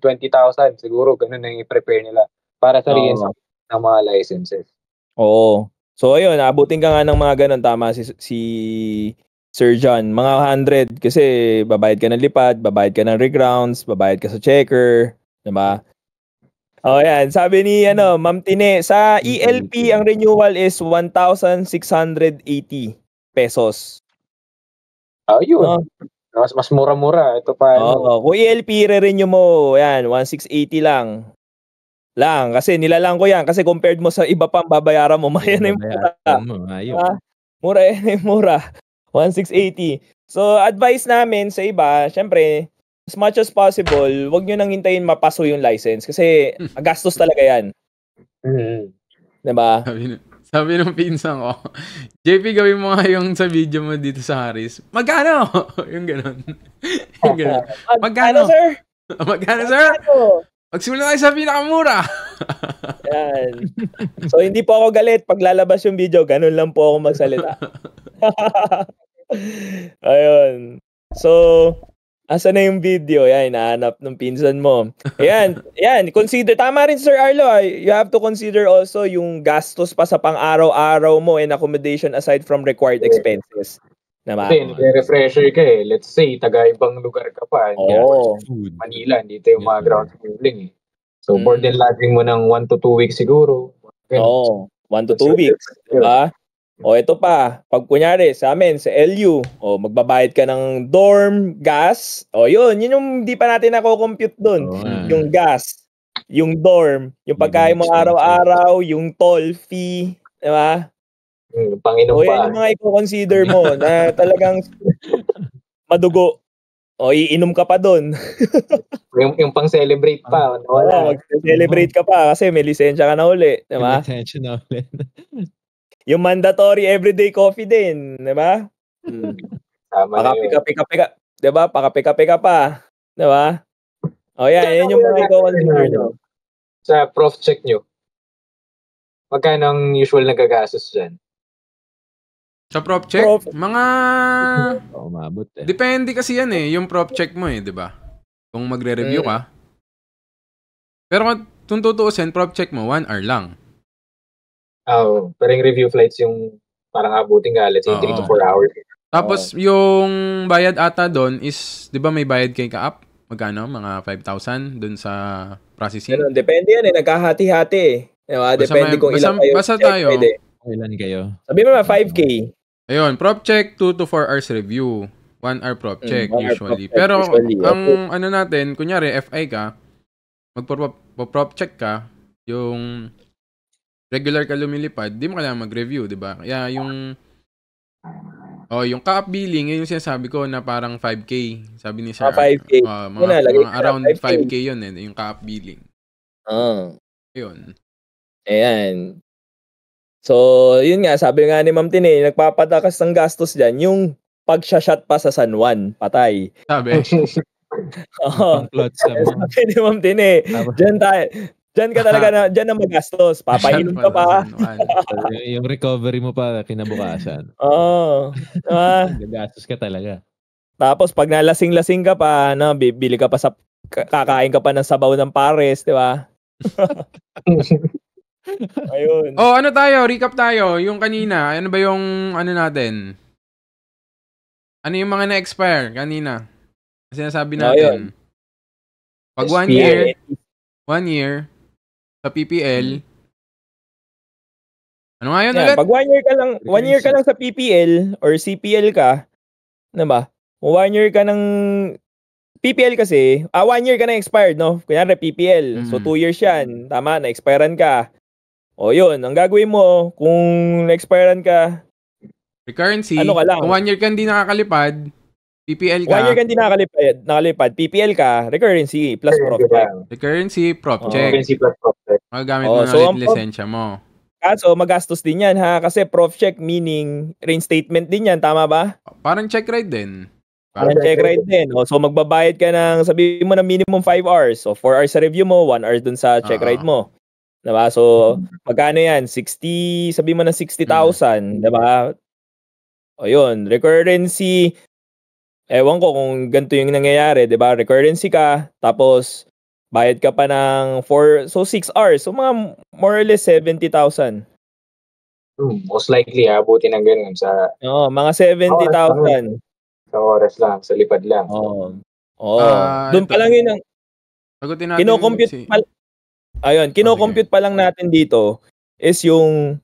Siguro, ganun na yung i-prepare nila para sa reinstate ng mga licenses. Oo. So, ayun, abutin ka nga ng mga ganun. Tama si Sir John, mga 100 kasi babayad ka ng lipad, babayad ka ng regrounds, babayad ka sa checker, 'di ba? Yan, sabi ni Ma'am Tine, sa ELP ang renewal is 1,680 pesos. Yun. Mas mura-mura ito pa. Kung ELP re-renew mo, yan, 1,680 lang kasi nilalang ko yan kasi compared mo sa iba pang babayaran mo, maya na yung mura. Mura yan, mura. 1,680. So, advice namin sa iba, syempre, as much as possible, wag nyo nang hintayin mapaso yung license kasi gastos talaga yan. Diba? Sabi ng pinsan ko, JP, gawin mo nga yung sa video mo dito sa Harris. Magkano? Yung ganun. Magkano, sir? Magkano, sir? Magsimula tayo sa pinakamura. Yan. So, hindi po ako galit. Pag lalabas yung video, ganun lang po ako magsalita. Ayun. So, asa na yung video? Yan, nahanap ng pinsan mo. Yan. Consider, tama rin Sir Arlo. You have to consider also yung gastos pa sa pang-araw-araw mo and accommodation aside from required expenses. Diba? Kasi nag-refresher ka eh. Let's say, taga-ibang lugar ka pa. Manila, dito yung mga ground schooling eh. So, board and lodging mo ng 1 to 2 weeks siguro. 1 to 2 weeks. Diba? Ito pa, pag kunyari sa amin, sa LU, magbabayad ka ng dorm, gas, yun yung hindi pa natin nako-compute dun. Yung gas, yung dorm, yung pagkain mo araw-araw, yung toll fee, di ba? Panginoon pa. Yan yung mga i-consider mo na talagang madugo. Iinom ka pa dun. yung pang-celebrate pa. Mag-celebrate ka pa kasi may lisensya ka na uli, di ba? Lisensya na uli. Yung mandatory everyday coffee din, 'di ba? Pakape-kape ka, 'di ba? Pakape-kape ka pa, 'di ba? Yan yung mga i-consider nyo. Sa prof check nyo, magkano ang usual na gagastos dyan? Sa prof check? Mga... umabot eh. Depende kasi yan eh, yung prof check mo eh, 'di ba? Kung magre-review ka. Pero kung tutuusin, prof check mo, 1 hour lang. Pero yung review flights yung parang abutin ka, let's say 3 to 4 hours. Tapos yung bayad ata doon is, di ba may bayad kay ka-up? Magkano? Mga 5,000 doon sa processing? Ganun, depende yan eh, nagkahati-hati eh. Diba? Depende kung ilan kayo. Basta tayo. Ilan kayo? Sabi mo 5K. Ayun, prop check, 2 to 4 hours review. 1 hour prop check usually. Pero ang ano natin, kunyari FI ka, magpo-prop check ka, yung regular ka lumilipad, di mo kailangan mag-review, di ba? Kaya yung ka-up billing, yun yung sinasabi ko na parang 5K. Sabi ni Sir 5K. Mga around 5K yun eh, yung ka-up billing. Yun. Ayan. So, yun nga, sabi nga ni Ma'am Tine, nagpapatakas ng gastos dyan, yung pag-shot pa sa San Juan, patay. Sabi. Oo. Pang-clots mo. Sabi ni Ma'am Tine, diyan ka talaga na, diyan na magastos. Papainom ka pa. Yung recovery mo pa kinabukasan. Oo. Gagastos ka talaga. Tapos pag nalasing-lasing ka pa, bibili ka pa kakain ka pa ng sabaw ng pares, di ba? Ayun. Ano tayo? Recap tayo. Yung kanina, ano ba yung ano natin? Ano yung mga na-expire kanina? Sinasabi natin. Pag 1 year sa PPL. Ano nga yun ulit? Pag 1 year ka lang sa PPL or CPL ka, na ba? 1 year ka ng PPL kasi, 1 year ka na expired, no? Kunyari PPL. So 2 years yan. Tama, na-expirean ka. O yun, ang gagawin mo, kung na-expirean ka, recurrency, ano ka lang? Kung 1 year ka hindi nakakalipad, PPL ka. 1 year ka hindi nakalipad, PPL ka, recurrency plus prop check. Recurrency, prop check. Recurrency plus prop check. Magagamit mo na ulit lisensya mo. Kaso, magastos din yan, ha? Kasi prop check meaning reinstatement din yan, tama ba? Parang check ride din. Parang check ride din. So, magbabayad ka ng, sabihin mo na minimum 5 hours. So, 4 hours sa review mo, 1 hour dun sa check ride mo. Diba? So, magkano yan? 60, sabihin mo na 60,000. Diba? O yun, recurrency, ewan ko kung ganito yung nangyayari. Diba? Recurrency ka, tapos, bayad ka pa ng 6 hours. So, mga more or less 70,000. Most likely, abutin ng ganun sa... mga 70,000. Sa oras lang, sa lipad lang. Doon pa lang yun ang... Sagutin natin kinocompute pa lang natin dito is yung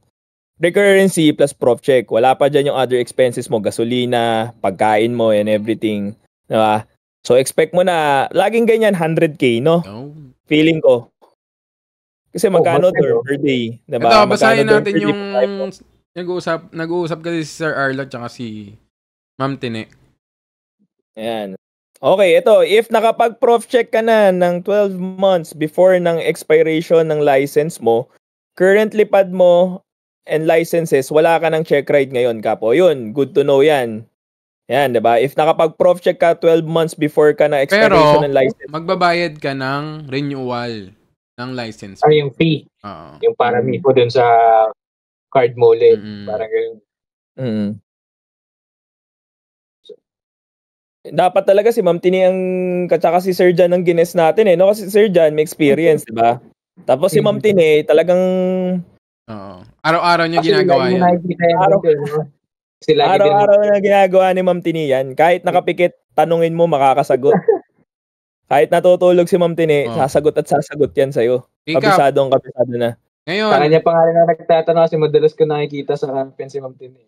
recurrency plus prop check. Wala pa dyan yung other expenses mo, gasolina, pagkain mo, and everything. Diba? So, expect mo na, laging ganyan, 100K, no? Feeling ko. Kasi magkano per day? Diba? Ito, basahin natin yung nag-uusap kasi si Sir Arlo at si Ma'am Tine. Ayan. Okay, ito. If nakapag-prof check ka na ng 12 months before ng expiration ng license mo, current lipad mo and licenses, wala ka ng check ride ngayon, kapo. Yun, good to know yan. Yan, diba? If nakapag-prof check ka 12 months before ka na expiration ng license. Pero, magbabayad ka ng renewal ng license. Yung fee. Yung para mismo dun sa card mo ulit. Parang ganun. Dapat talaga si Ma'am Tini ang katsaka si Sir Jan ang gines natin no? Kasi si Sir Jan may experience, di ba? Tapos si Ma'am Tini talagang araw-araw niya ginagawa yan. Araw-araw na ginagawa ni Ma'am Tini yan. Kahit nakapikit, tanungin mo, makakasagot. Kahit natutulog si Ma'am Tini, sasagot yan sa'yo. Kabisado na. Ngayon, sa kanya pa nga rin na nagtatanong kasi madalas ko nakikita sa campaign si Ma'am Tini.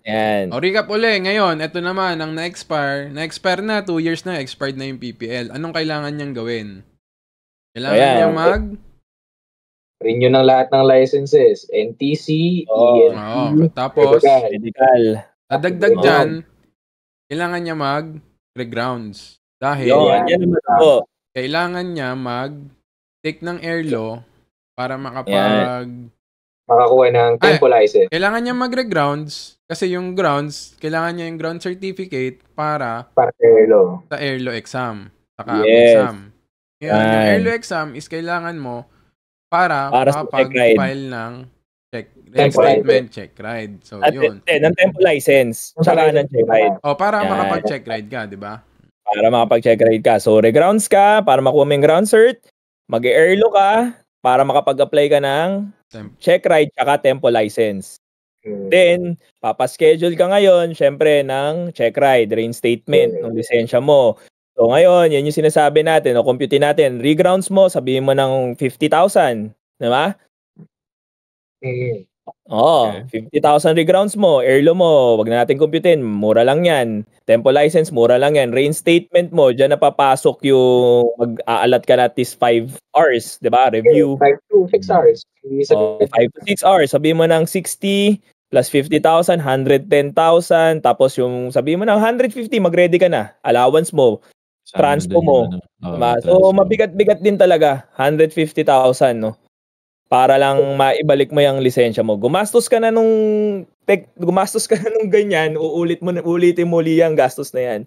Yan. Recap uli. Ngayon, ito naman, ang na-expire na, 2 years na, expired na yung PPL. Anong kailangan niyang gawin? Kailangan niyang renew ng lahat ng licenses. NTC, ENT, tapos, medical. Dadagdag dyan, kailangan niya mag-regrounds. Dahil, kailangan niya mag-take ng airlaw para makakuha ng tempo license. Kailangan niya mag-regrounds kasi yung grounds, kailangan niya yung ground certificate para sa airlaw exam. Saka exam. Ngayon, yung airlaw exam is kailangan mo para makapag-file ng statement check ride. So, yun. Ng tempo license. Saka ng check ride. Para makapag-check ride ka, di ba? Para makapag-check ride ka. So, regrounds ka para makuha mo yung ground cert. Mag-airlaw ka para makapag-apply ka ng check ride tsaka tempo license. Then, papaschedule ka ngayon, syempre, ng check ride, reinstatement ng lisensya mo. So, ngayon, yan yung sinasabi natin, compute natin. Regrounds mo, sabihin mo ng 50,000. Diba? 50,000 regrounds mo, airlaw mo, wag na natin computein, mura lang yan. Tempo license, mura lang yan. Reinstatement mo, dyan napapasok yung mag-aalat ka na at least 5 hours, di ba? Review. 5 to 6 hours. 5 to 6 hours. Sabihin mo ng 60 plus 50,000, 110,000. Tapos yung sabihin mo ng 150, mag-ready ka na. Allowance mo, transpo mo. So, mabigat-bigat din talaga. 150,000, no? Para lang maibalik mo yung lisensya mo. Gumastos ka na nung ganyan, ulitin mo uli yung gastos na yan.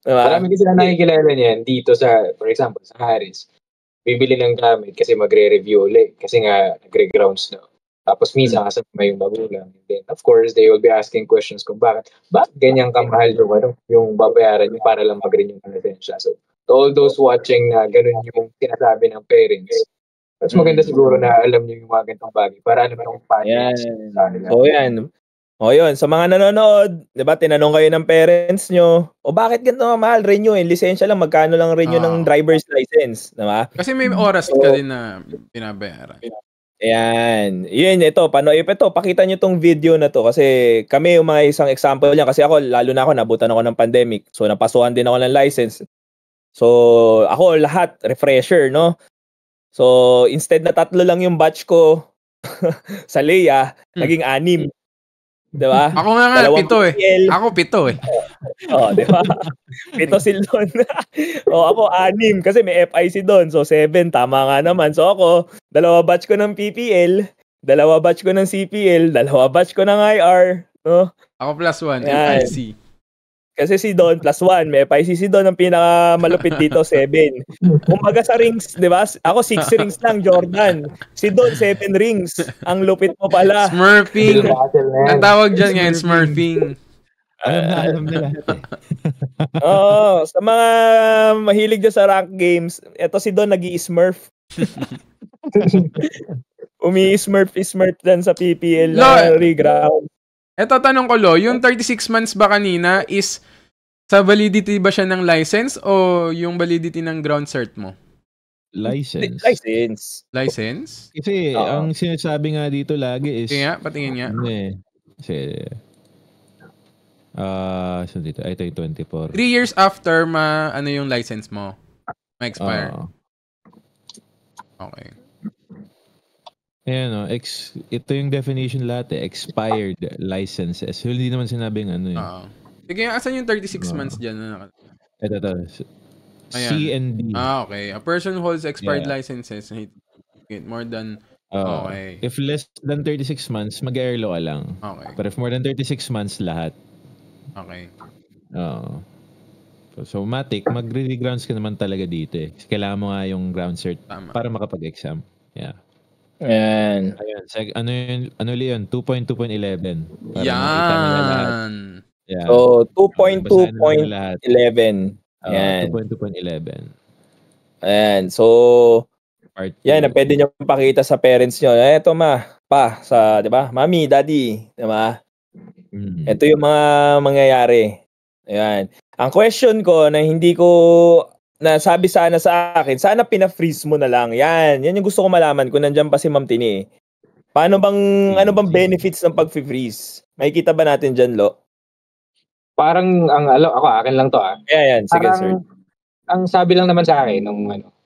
Diba? Marami kasi na nakikilala niyan dito sa, for example, sa Harris. Bibili ng gamit kasi magre-review ulit kasi nga nagre-grounds na. Tapos minsan kasama yung magulang. And then, of course, they will be asking questions kung bakit ganyan kamahal yung babayaran niyo para lang mag-renew ng lisensya. So, to all those watching na ganun yung sinasabi ng parents, mas maganda siguro na alam niyo yung mga ganitong bagay para alam yung patterns. So, yan. O yun, sa mga nanonood, 'di ba, tinanong kayo ng parents nyo, o bakit ganito mahal, renew, lisensya lang, magkano lang renew ng driver's license, 'di ba? Kasi may oras ka din na binabayaran. Ayan. Yun, ito, pakita nyo tong video na to kasi kami yung mga isang example niya kasi ako, lalo na ako, nabutan ako ng pandemic. So, napasuhan din ako ng license. So, ako lahat, refresher, no? So, instead na 3 lang yung batch ko sa Leia, naging 6. Diba? Ako nga 7 eh. Ako 7 eh. Diba? 7 sila doon. Ako 6 kasi may FIC doon. So 7, tama nga naman. So ako, 2 batch ko ng PPL, 2 batch ko ng CPL, 2 batch ko ng IR. No? Ako +1, FIC. Kasi si Don +1, may FIC si Don ang pinakamalupit dito, 7. Kumbaga sa rings, di ba? Ako 6 rings lang, Jordan. Si Don 7 rings. Ang lupit mo pala. Smurfing. Ang tawag dyan ngayon, smurfing. Alam na lahat eh. Sa mga mahilig dyan sa rank games, eto si Don nag-i-smurf. Umi-smurf dyan sa PPL na reground. Eto, tanong ko, Lo, yung 36 months ba kanina is sa validity ba siya ng license o yung validity ng ground cert mo? License. Kasi, ang sinasabi nga dito lagi is... Kaya, patingin nga. Kasi... so dito, ito yung 24. 3 years after yung license mo? Ma-expire? Okay. Ayan ito yung definition lahat expired licenses. So, hindi naman sinabing Sige, asan yung 36 months dyan? Ito. C and D. Okay. A person who holds expired licenses more than... okay. If less than 36 months, mag-airlo ka lang. Okay. But if more than 36 months, lahat. Okay. So, Matic, mag-re-grounds ka naman talaga dito eh. Kailangan mo nga yung ground cert para makapag-exam. Yeah. Ayan. Ano yun? 2.2.11. Yan. Yeah. So, 2.2.11. Ayan. 2.2.11. Ayan. So, yan, pwede nyo pakita sa parents nyo. Eto di ba? Mami, daddy, di ba? Ito yung mga mangyayari. Ayan. Ang question ko na hindi ko nasabi sana sa akin, sana pina-freeze mo na lang. Yan yung gusto ko malaman kung nandiyan pa si Ma'am Tini. Ano bang benefits ng pag-freeze? Makikita ba natin dyan, Lo? Parang, akin lang to Yan, sige sir. Ang sabi lang naman sa akin,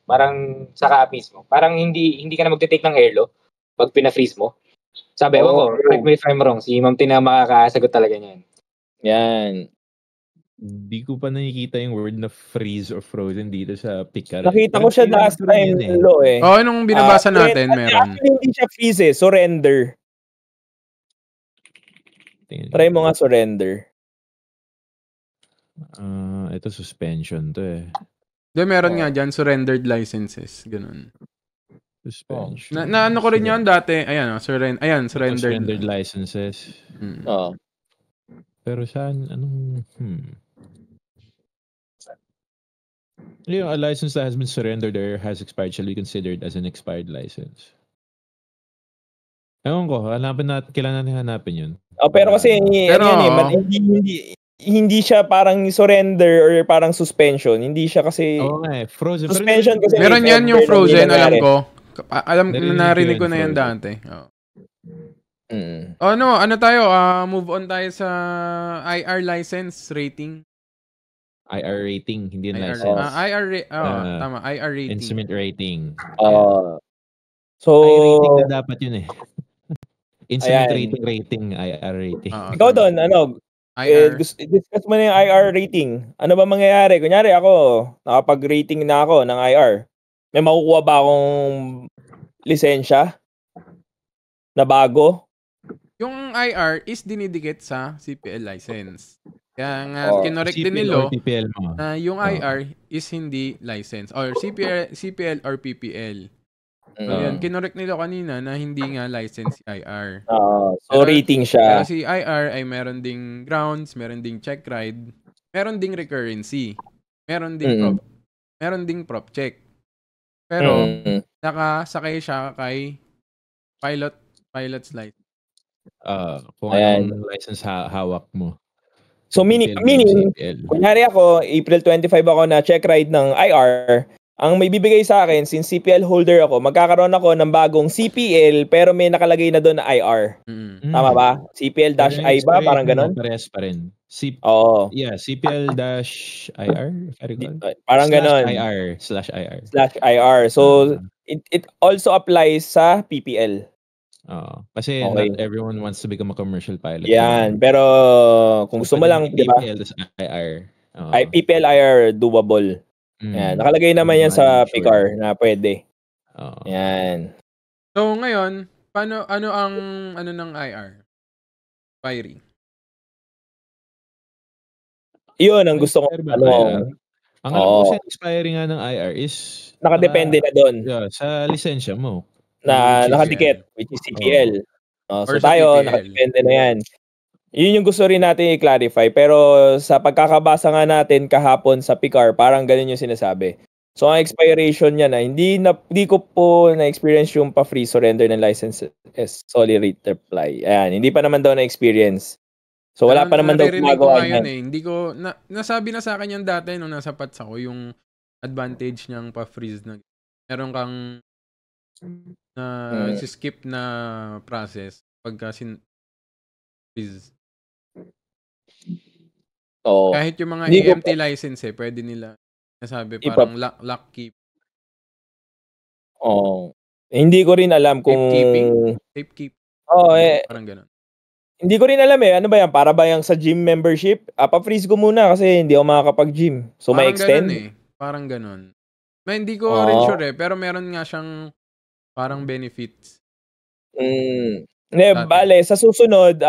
parang sa kapis mo, parang hindi ka na magte-take ng airlo pag pina-freeze mo. Sabi, correct me if I'm wrong, si Ma'am Tina makakasagot talaga niyan. Yan. Hindi ko pa nakikita yung word na freeze or frozen dito sa picture. Nakita ko siya last time, Lo eh. Nung binabasa natin, meron. Hindi siya freeze surrender. Try mo nga surrender. Ito suspension to eh. Meron nga dyan, surrendered licenses. Ganun. Suspension. Ano ko rin yan dati. Ayan, surrendered licenses. Pero saan, a license that has been surrendered or has expired shall be considered as an expired license. Ewan ko, kailangan natin hanapin yun. Pero kasi, hindi siya parang surrender or parang suspension. Hindi siya kasi... frozen. Suspension kasi... Meron yan yung frozen, alam ko. Narinig ko na yan dati. Ano tayo? Move on tayo sa IR license rating. IR rating, hindi yung license. Tama. IR rating. Instrument rating. So, IR rating na dapat yun eh. Instrument rating, IR rating. Ikaw doon, discuss mo na yung IR rating. Ano ba mangyayari? Kunyari ako, nakapag-rating na ako ng IR. May makukuha ba akong lisensya na bago? Yung IR is dinidikit sa CPL license. Kaya nga, Oh, kinorek din CPL nilo or PPL mo. na yung IR is hindi license or CPL or PPL. So, yun, kinorek nila kanina na hindi nga license si IR. So, rating Pero siya. si IR ay meron ding grounds, meron ding check ride, meron ding recurrency, meron ding prop check. Pero, nakasakay siya kay pilot's license. Kung anong license hawak mo. So, meaning, kunyari ako, April 25 ako na check ride ng IR, ang may bibigay sa akin, since CPL holder ako, magkakaroon ako ng bagong CPL, pero may nakalagay na doon na IR. Tama ba? CPL-I ba? Parang ganon? Parehas pa rin. Yeah, CPL-IR, if I recall. Parang ganon. /IR. So, it also applies sa PPL. Kasi not everyone wants to become a commercial pilot. Yan, pero kung gusto mo lang, di ba? PPL, PPL, IR, doable. Yan, nakalagay naman yan sa PICAR na pwede. Yan. So, ngayon, ano ang ng IR? Expiry. Yun, ang gusto ko. Ang alam ko sa expiry nga ng IR is nakadepende na doon. Yeah, sa lisensya mo. Na nakadikit, which is CPL. So tayo, nakadepende na yan. Yun yung gusto rin natin i-clarify. Pero sa pagkakabasa nga natin kahapon sa PICAR, parang ganun yung sinasabi. So ang expiration niya hindi ko po na-experience yung pa-free surrender ng license as solely reply. Ayan, hindi pa naman daw na-experience. So wala pa naman daw gumagawa yan. Hindi ko nasabi na sa akin yan dati nung nasa PATS ako yung advantage niyang pa-freeze na meron kang skip na process pagka freeze. Kahit yung mga EMT license pwede nila nasabi parang lock keep. Hindi ko rin alam kung tape keep. Parang gano'n. Hindi ko rin alam ano ba yan? Para ba yung sa gym membership? Pa-freeze ko muna kasi hindi ako makakapag-gym. So, may extend? Parang ganun. Hindi ko rin sure pero meron nga siyang parang benefits. Bale, sa susunod,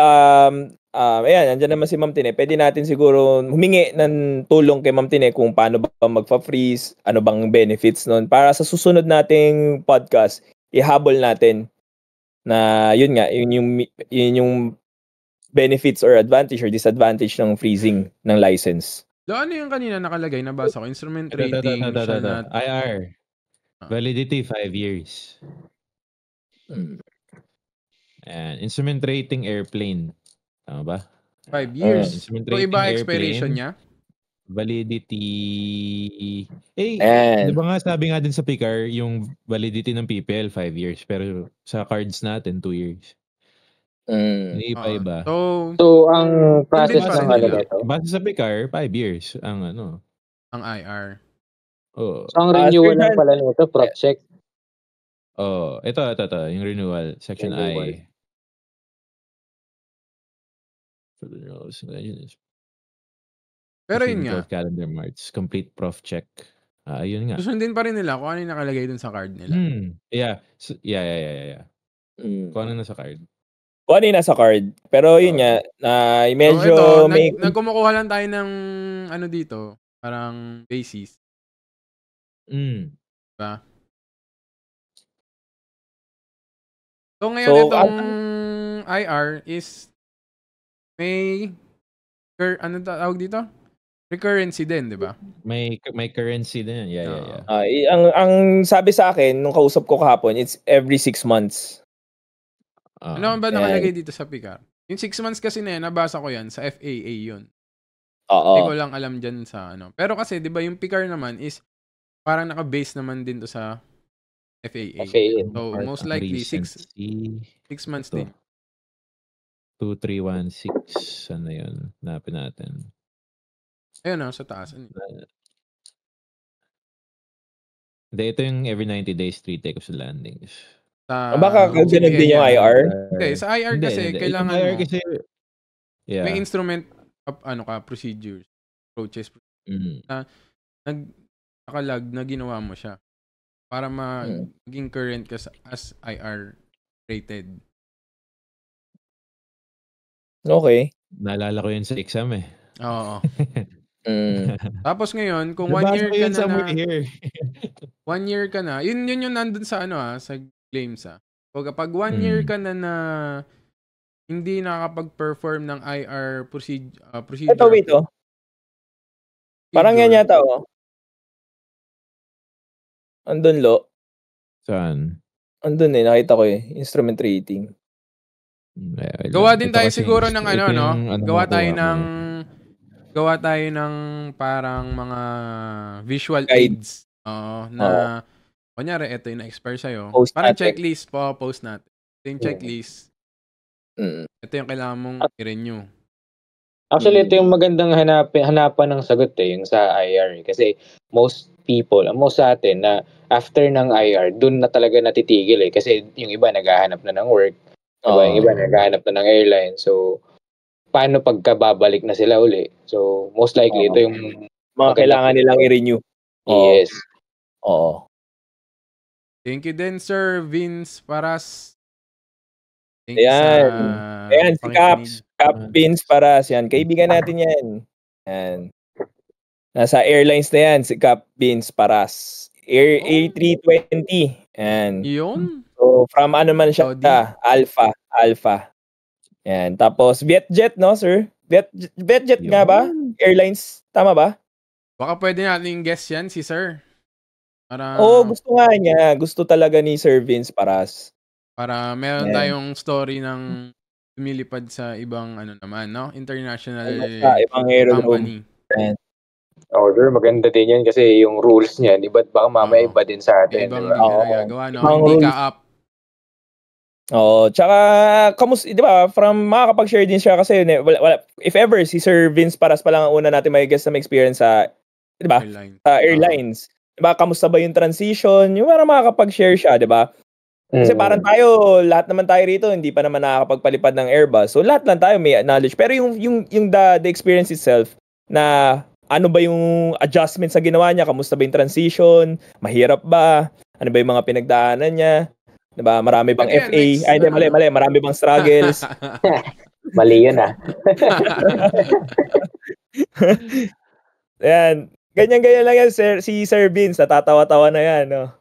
ayan, andyan naman si Ma'am Tine. Pwede natin siguro humingi ng tulong kay Ma'am Tine kung paano ba magpa-freeze, ano bang benefits nun. Para sa susunod nating podcast, ihabol natin na yun nga, yun yung benefits or advantage or disadvantage ng freezing ng license. Ano yung kanina nakalagay, nabasa ko? Instrument rating. IR. Validity 5 years. And instrument rating airplane. Tama ba? 5 years. Instrument so iba expiration niya? Validity. Di ba nga sabi nga din sa PICAR, yung validity ng PPL 5 years. Pero sa cards natin, 2 years. Iba-iba. So, ang process ng ito? Base sa PICAR, 5 years ang ang IR. So, ang renewal lang pala nito, prop check. Ito. Yung renewal. Section I. Pero yun nga. Calendar March. Complete prof check. Yun nga. Susundin pa rin nila kung ano yung nakalagay dun sa card nila. Yeah. Kung ano nasa card. Kung ano yung nasa card. Pero yun nga, medyo may... Nagkumukuha lang tayo ng dito, parang basis. Diba? So ngayon itong IR is may tawag dito? Recurrency din, di ba? May currency din. Yeah. Ang sabi sa akin nung kausap ko kahapon, it's every 6 months. Ano ba nakalagay dito sa PICAR? Yung 6 months kasi nabasa ko yan sa FAA yun. Hindi ko lang alam dyan sa Pero kasi, di ba, yung PICAR naman is parang naka-base naman din to sa FAA. So, most likely, 6 months din. 2316. Ano yun? Napin natin. Ayun sa taas. Hindi, ito yung every 90 days, 3 takeoffs and landings. Baka ganun din yung IR? Hindi, sa IR kasi, kailangan IR kasi, may instrument procedures, approaches. Nakalag na ginawa mo siya para maging current ka as IR rated. Okay. Naalala ko yun sa exam Oo. Tapos ngayon, kung 1 year ka na 1 year ka na, yun yung nandun sa sa claims Kapag 1 year ka na hindi nakakapag-perform ng IR procedure. Ito, wait, parang yan yata, andun, Lo. Saan? Andun nakita ko instrument rating. Gawa din tayo siguro ng gawa tayo ng parang mga visual aids. Na kunyari, ito yung na-expire sa'yo. Parang checklist post natin. Ito yung checklist. Ito yung kailangan mong i-renew. Actually, ito yung magandang hanapan ng sagot yung sa IR. Kasi most sa atin na after ng IR, dun na talaga natitigil Kasi yung iba naghahanap na ng work. Yung iba naghahanap na ng airline. So, paano pagkababalik na sila uli? So, most likely, ito yung mga kailangan nilang i-renew. Yes. Oo. Thank you din, Sir Vince Paras. Thank you Ayan, si Cap Vince Paras. Yan, kaibigan natin yan. Yan. Nasa airlines na yan, si Cap Vince Paras. A320. Yan. Yun? So, from ano man siya? Alpha. Yan. Tapos, Vietjet, no, sir? Vietjet nga ba? Airlines, tama ba? Baka pwede natin guess yan, si Sir. Gusto nga niya. Gusto talaga ni Sir Vince Paras. Para meron tayong story ng lumilipad sa ibang naman, no? International ibang company. Sir, maganda din yan kasi yung rules niya, di ba? Baka mamaya iba din sa atin. Ibang ginagawa, no? Hindi ka-up. Tsaka, di ba, from makakapag-share din siya kasi, if ever, si Sir Vince Paras pa lang ang una natin may guest na may experience sa, di ba? Sa airlines. Di ba, kamusta ba yung transition? Yung parang makakapag-share siya, di ba? Kasi parang tayo, lahat naman tayo rito, hindi pa naman nakakapagpalipad ng Airbus. So, lahat lang tayo may knowledge. Pero yung the experience itself, na ano ba yung adjustment sa ginawa niya? Kamusta ba yung transition? Mahirap ba? Ano ba yung mga pinagdaanan niya? Diba? Marami bang FA? Ay, hindi, mali. Marami bang struggles? Mali yun, Ayan. Ganyan lang yan, sir. Si Sir Vince, natatawa-tawa na yan, no?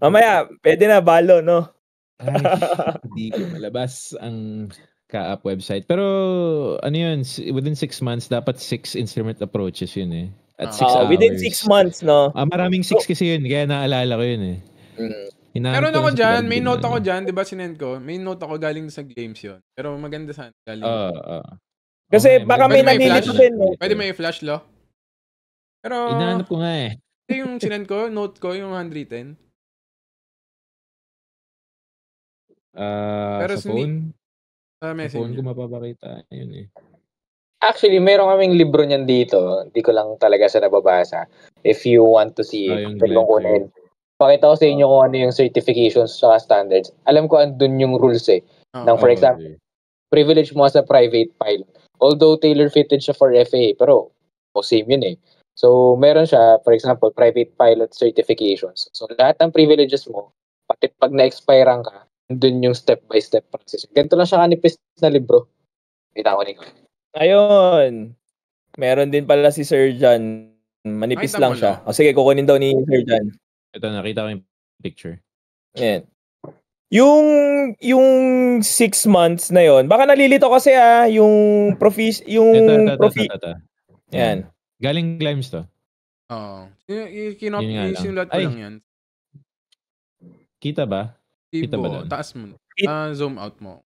Mamaya, pwede na, balo, no? Ay, hindi ko malabas ang ka-app website. Pero, yun, within 6 months, dapat 6 instrument approaches yun At 6 hours. Within 6 months, no? Maraming 6 kasi yun. Kaya naalala ko yun Meron ako dyan. May note ako dyan. Diba sinend ko? May note ako galing sa games yun. Pero maganda sana. Galing. Kasi baka may nalilito din. Pwede may flash, Lo? Pero, inaanap ko nga yung sinend ko, note ko, yung 110. Pero sa phone? Sa messenger. Sa phone ko mapapakita. Yun Actually, meron kaming libro niyan dito. Hindi ko lang talaga sa nababasa. If you want to see it, kunin. Pakita ko sa inyo kung ano yung certifications sa standards. Alam ko andun yung rules Nang for example, privilege mo sa private pilot. Although tailor-fitted siya for FAA, pero same yun So, meron siya, for example, private pilot certifications. So, lahat ng privileges mo, pati pag na-expire ka, andun yung step-by-step process. Ganito lang siya kanipis na libro. Kita ko nito. Ayun. Meron din pala si Sir John. Manipis lang siya. Sige, kukunin daw ni Sir John. Ito, nakita ko yung picture. Yan. Yung 6 months na yon, baka nalilito kasi yung Yan. Galing Glimes to. Oo. Sinulat ko lang yan. Kita ba? Kita ba doon? Taas mo. Zoom out mo.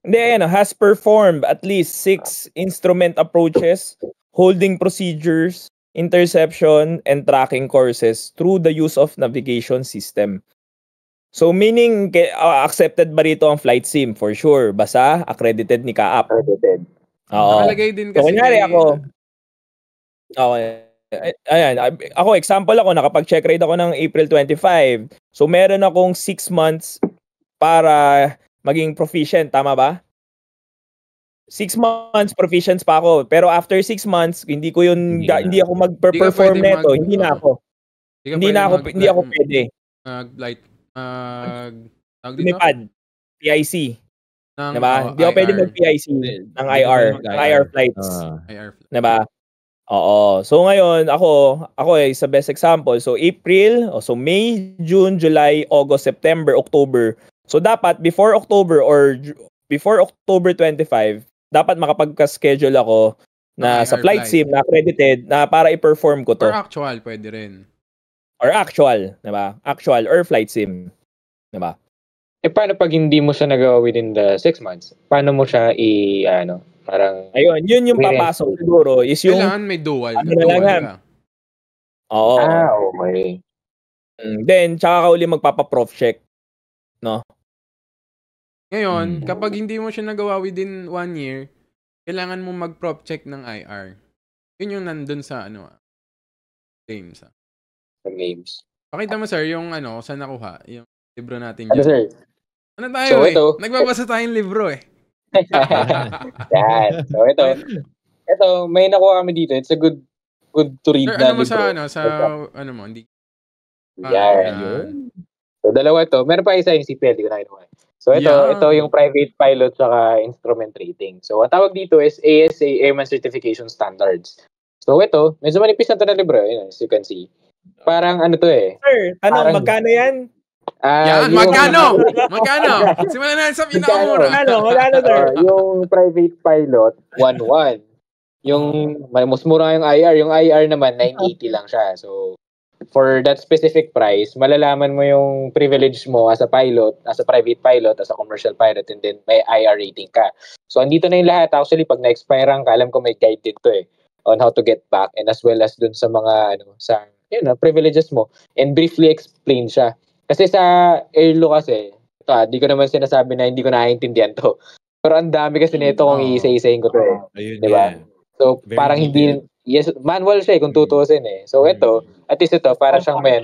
Hindi, has performed at least 6 instrument approaches, holding procedures, interception, and tracking courses through the use of navigation system. So, meaning, accepted ba rito ang flight sim? For sure. Basta, accredited ni CAAP. Accredited. Oo. Nakalagay din kasi. So, kunyari ako. Okay. Ayan. Ako, example ako, nakapag-check ride ako ng April 25. So, meron akong 6 months para maging proficient. Tama ba? 6 months proficient pa ako. Pero after 6 months, hindi ako mag-perform nito. Hindi na ako. Hindi ako pwede. Lumipad. PIC. Diba? Hindi ako pwede mag-PIC ng IR. Ng IR flights. Diba? Oo. So ngayon, ako sa best example. So April, so May, June, July, August, September, October. So dapat before October 25, dapat makapagka-schedule ako na sa flight sim na accredited na para i-perform ko to. Or actual, pwede rin. Or actual, diba? Actual or flight sim. Diba? Paano pag hindi mo siya nagawa within the 6 months? Paano mo siya parang... Ayun, yun yung papasok siguro. Is yung... Kailangan may dual. Dual ka. Oo. Okay. Then, tsaka ka uli magpapa-prof check. No? Ngayon, kapag hindi mo siya nagawa within 1 year, kailangan mo mag-prof check ng IR. Yun yung nandun sa games. Sa games. Pakita mo, sir, yung saan nakuha. Yung libro natin dyan. Sir? Ano tayo so, Nagbabasa tayong libro Yan. So ito, may nakuha kami dito. It's a good to read sir, na libro. Mo, hindi. Yan. So dalawa ito. Meron pa isa yung CPL, di ko na kinuha. So ito yung private pilot saka instrument rating. So ang tawag dito is ASA Airman Certification Standards. So ito, medyo manipis na ito na libro, as you can see. Parang Sir, magkano yan? Magkano? Simulan natin sa pinakamura. Magkano, sir? Yung private pilot, 1,1. Yung mas mura yung IR. Yung IR naman, 980 lang siya. So, for that specific price, malalaman mo yung privilege mo as a pilot, as a private pilot, as a commercial pilot, and then may IR rating ka. So, andito na yung lahat. Actually, pag na-expire ka, alam ko may guide dito on how to get back, and as well as dun sa mga, privileges mo. And briefly explain siya. Kasi sa Airlo kasi, di ko naman sinasabi na hindi ko naiintindihan to. Pero ang dami kasi nito kung iisa-isahin ko to diba? So, very parang hindi, manual siya kung tutuusin So, at least ito, para siyang may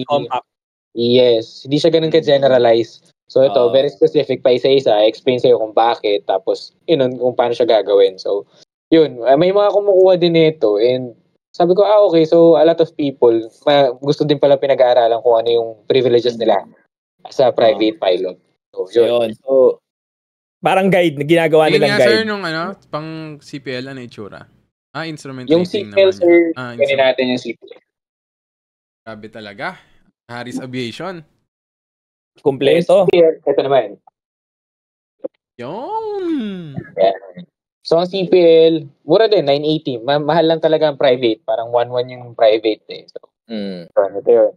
compact. Yes, hindi siya ganun ka-generalize. So, ito, very specific pa isa-isa, explain sa'yo kung bakit, tapos, kung paano siya gagawin. So, yun, may mga kumukuha din nito, and sabi ko, okay, so a lot of people gusto din pala pinag-aaralan kung ano yung privileges nila sa private pilot. So, yun. So, parang guide, ginagawa nilang guide. Sir, nung pang CPL, itsura? Instrument yung rating CPL, naman. Sir, ganyan natin yung CPL. Grabe talaga. Harris Aviation. Kompleto. Ito naman. Yun! Yeah. So, ang CPL, mura din, 980. Mahal lang talaga ang private. Parang 1,1 yung private So, ito yun.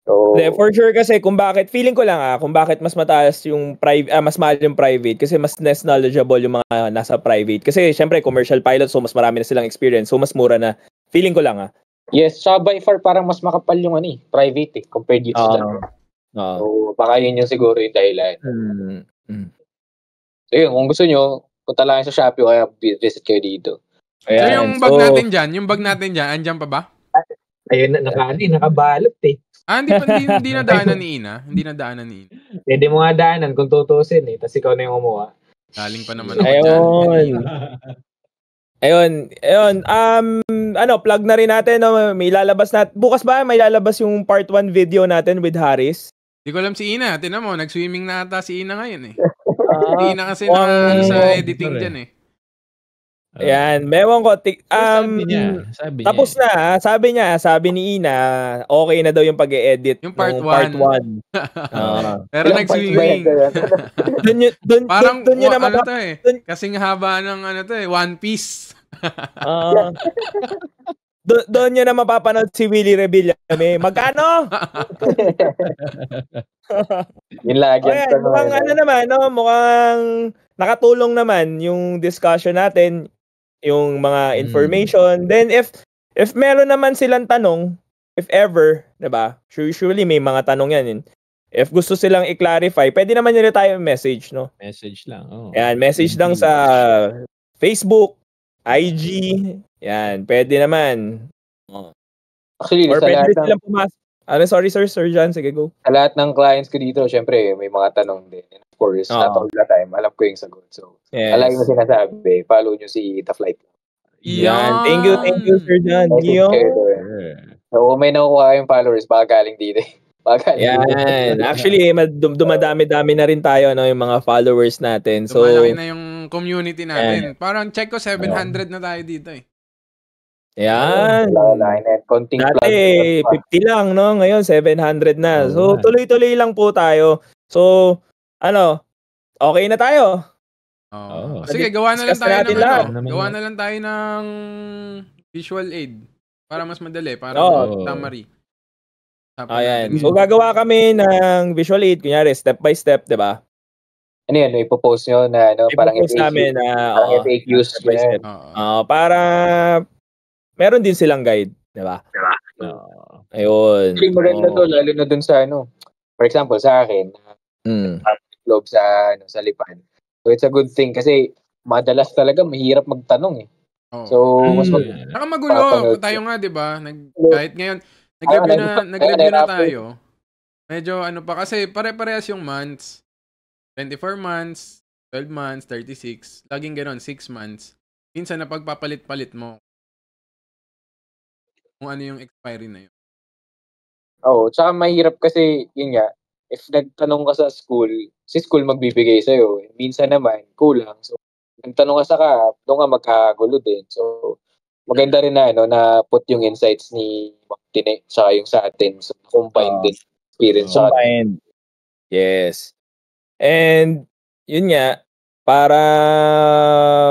So, for sure kasi feeling ko lang kung bakit mas mataas yung mas mahal yung private kasi mas less knowledgeable yung mga nasa private. Kasi syempre commercial pilot, so mas marami na silang experience. So, mas mura na. Feeling ko lang Yes, so by far parang mas makapal yung private compared dito sa So, baka yun yung siguro yung dahilan. So, yun, kung gusto nyo, punta lang sa Shopee o kaya visit kayo dito. Ayan. So, yung bag natin dyan, andyan pa ba? Ayun, nakabalot Hindi nadaanan ni Ina. Pwede mo nga daanan kung tutusin Tapos ikaw na yung umuha. Galing pa naman ako dyan. Ayun. Plug na rin natin. May lalabas bukas ba may lalabas yung part 1 video natin with Harris? Hindi ko alam si Ina. Tinan mo, nag-swimming na ata si Ina ngayon Si Ina kasi sa editing dyan Ayan, mewan ko. Sabi niya. Tapos na, sabi ni Ina, okay na daw yung pag-e-edit yung part 1. Pero nag-swimming. Doon yun naman kasing haba ng One Piece. Doon nyo na mapapanood si Willie Revillame. Magkano? Yun lagi. Mukhang nakatulong naman yung discussion natin, yung mga information. Then if meron naman silang tanong, if ever, 'di ba? Usually may mga tanong yan. If gusto silang i-clarify, pwede naman nila tayo message, no? Message lang. Yan, message lang sa Facebook, IG. Yan, pwede naman. Actually, or pwede silang pumasok. Sorry, Sir John. Sige, go. Sa lahat ng clients ko dito, syempre, may mga tanong din. And of course, not all the time, alam ko yung sagot. So, alay mo sinasabi, follow nyo si The Flight. Yan. Thank you, Sir John. So, may nakukuha yung followers, baka galing dito. Yan. Actually, dumadami-dami na rin tayo, no, yung mga followers natin. So, lumalaki na yung community natin. Parang check ko 700 na tayo dito eh. Yan. Dati, 50 lang, no? Ngayon, 700 na. So, tuloy-tuloy lang po tayo. So, okay na tayo. Sige, gawa na lang tayo ng gawa na lang tayo ng visual aid para mas madali, para summary. Ayan. So, gagawa kami ng visual aid, kunyari, step by step, di ba? Ano yan? Ipopost nyo na, parang ipopost namin na, FAQs. Step by step. Para, meron din silang guide, di ba? Ayun. Actually, maganda to, lalo na dun sa, for example, sa akin, globe sa Lipan. So, it's a good thing kasi madalas talaga mahirap magtanong eh. So, mas saka magulo. Tayo nga, di ba? Kahit ngayon, nag-review na tayo. Medyo pa kasi pare-parehas yung months. 24 months, 12 months, 36. Laging gano'n, 6 months. Minsan napagpapalit-palit mo kung ano yung expiry na yun. Tsaka mahirap kasi, yun nga, if nagtanong ka sa school, si school magbibigay sa'yo. Minsan naman, kulang. So, nagtanong ka sa CAP, doon ka magkagulo din. So, maganda rin na put yung insights ni Tine, tsaka yung sa atin. So, combined din experience. Combined. Yes. And, yun nga, para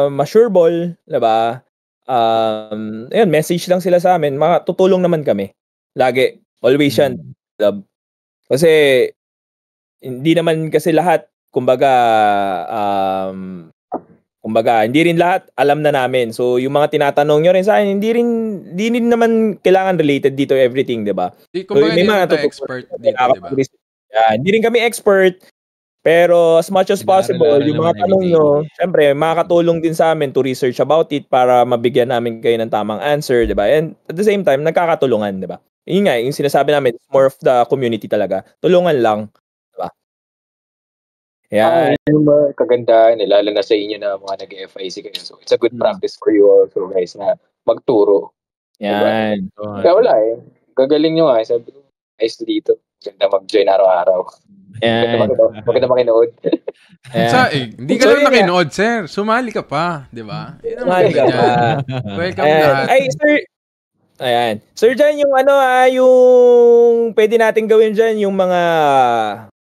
ma-sureball, diba? Ayun, message lang sila sa amin. Tutulong naman kami. Lagi. Always yan. Kasi, hindi naman kasi lahat, kumbaga, hindi rin lahat alam na namin. So, yung mga tinatanong nyo rin sa akin, hindi rin naman kailangan related dito everything, di ba? So, may mga expert dito, di ba? Hindi rin kami expert, pero as much as possible, yung mga tanong nyo, syempre, makakatulong din sa amin to research about it para mabigyan namin kayo ng tamang answer, di ba? And at the same time, nagkakatulungan, di ba? Yun nga, yung sinasabi namin, it's more of the community talaga. Tulungan lang, di ba? Yan. Yung kagandahan, lalo na sa inyo na mga nag-FIC kayo. So, it's a good practice for you also, guys, na magturo. Yan. Diba? Kaya wala eh. Gagaling nyo nga. Sabi ko, nice dito. Ganda mag-join araw-araw. Yan. Maganda makinood. Hindi ka lang nakinood, sir. Sumali ka pa, di ba? Sumali ka pa. Welcome lahat. Ay, sir. Ayan. Sir, dyan yung yung pwede natin gawin dyan, yung mga,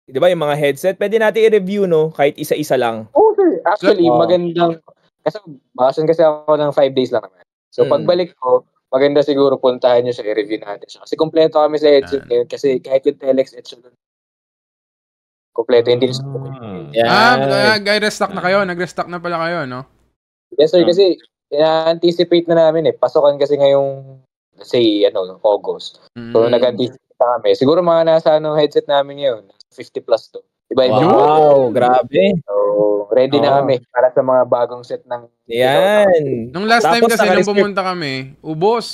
di ba, yung mga headset, pwede natin i-review, no? Kahit isa-isa lang. Sir. Actually, magandang, kasi ako ng 5 days lang naman. So, pagbalik ko, maganda siguro puntahan nyo sa i-review natin siya. Kasi kompleto kami sa headset ngayon, kasi kahit yung Telex Edge, kompleto yung deals. Restock na kayo. Nag-restock na pala kayo, no? Yes, sir. Kasi, ina-anticipate na namin eh. Pasokan kasi ngayong, let's say, August. So, nag-anticipate na kami. Siguro mga nasa headset namin ngayon. 50 plus to. Wow, grabe. So, ready na kami para sa mga bagong set ng... Yan. Nung last time kasi nung pumunta kami, ubos.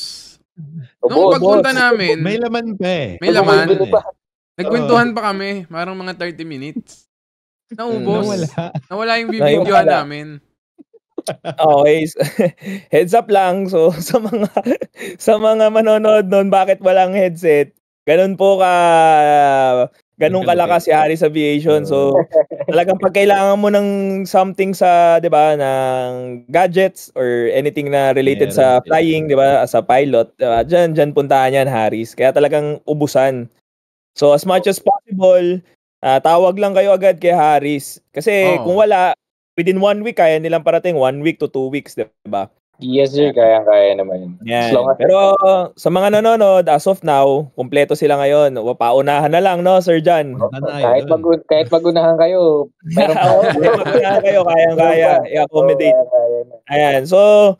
Nung pagpunta namin... May laman pa eh. May laman. Nagkwentuhan pa kami. Parang mga 30 minutes. Naubos. Nawala yung videoan namin. Okay. Heads up lang. So, sa mga manonood nun, bakit walang headset? Ganun kalakas si Harris Aviation. So, talagang pag kailangan mo ng something sa, 'di ba, ng gadgets or anything na related sa flying, 'di ba, as a pilot, diba? Diyan puntahan yan, Harris. Kaya talagang ubusan. So, as much as possible, tawag lang kayo agad kay Harris. Kasi kung wala, within 1 week, kaya nilang parating 1 week to 2 weeks, 'di ba? Yes, sir. Kaya naman. Yan. Pero sa mga nanonood, as of now, kumpleto sila ngayon. Paunahan na lang, no, Sir Jan? Kahit magunahan kayo, magunahan kayo, kayang-kaya i-accommodate. Ayan. So,